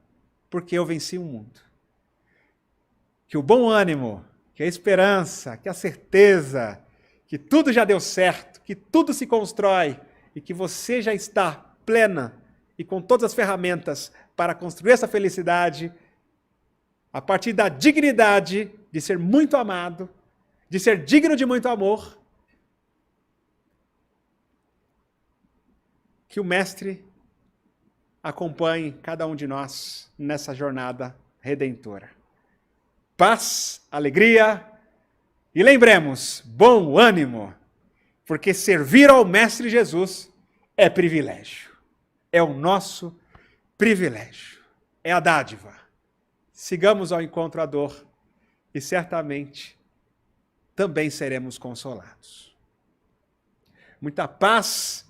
porque eu venci o mundo. Que o bom ânimo, que a esperança, que a certeza, que tudo já deu certo, que tudo se constrói e que você já está plena e com todas as ferramentas para construir essa felicidade, a partir da dignidade de ser muito amado, de ser digno de muito amor, que o Mestre acompanhe cada um de nós nessa jornada redentora. Paz, alegria E lembremos, bom ânimo, porque servir ao Mestre Jesus é privilégio. É o nosso privilégio. É a dádiva. Sigamos ao encontro à dor e certamente também seremos consolados. Muita paz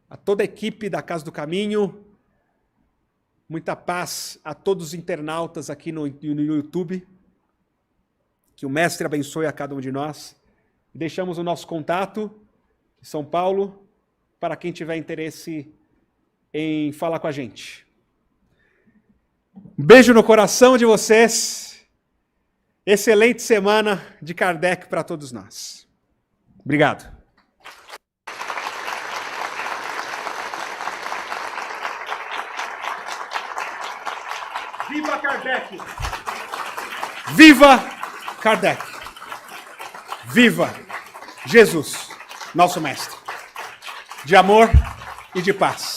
a toda a equipe da Casa do Caminho, muita paz a todos os internautas aqui no YouTube, que o Mestre abençoe a cada um de nós. Deixamos o nosso contato de São Paulo para quem tiver interesse em falar com a gente. Um beijo no coração de vocês. Excelente semana de Kardec para todos nós. Obrigado. Viva Kardec! Viva Kardec! Viva Jesus, nosso Mestre! De amor e de paz.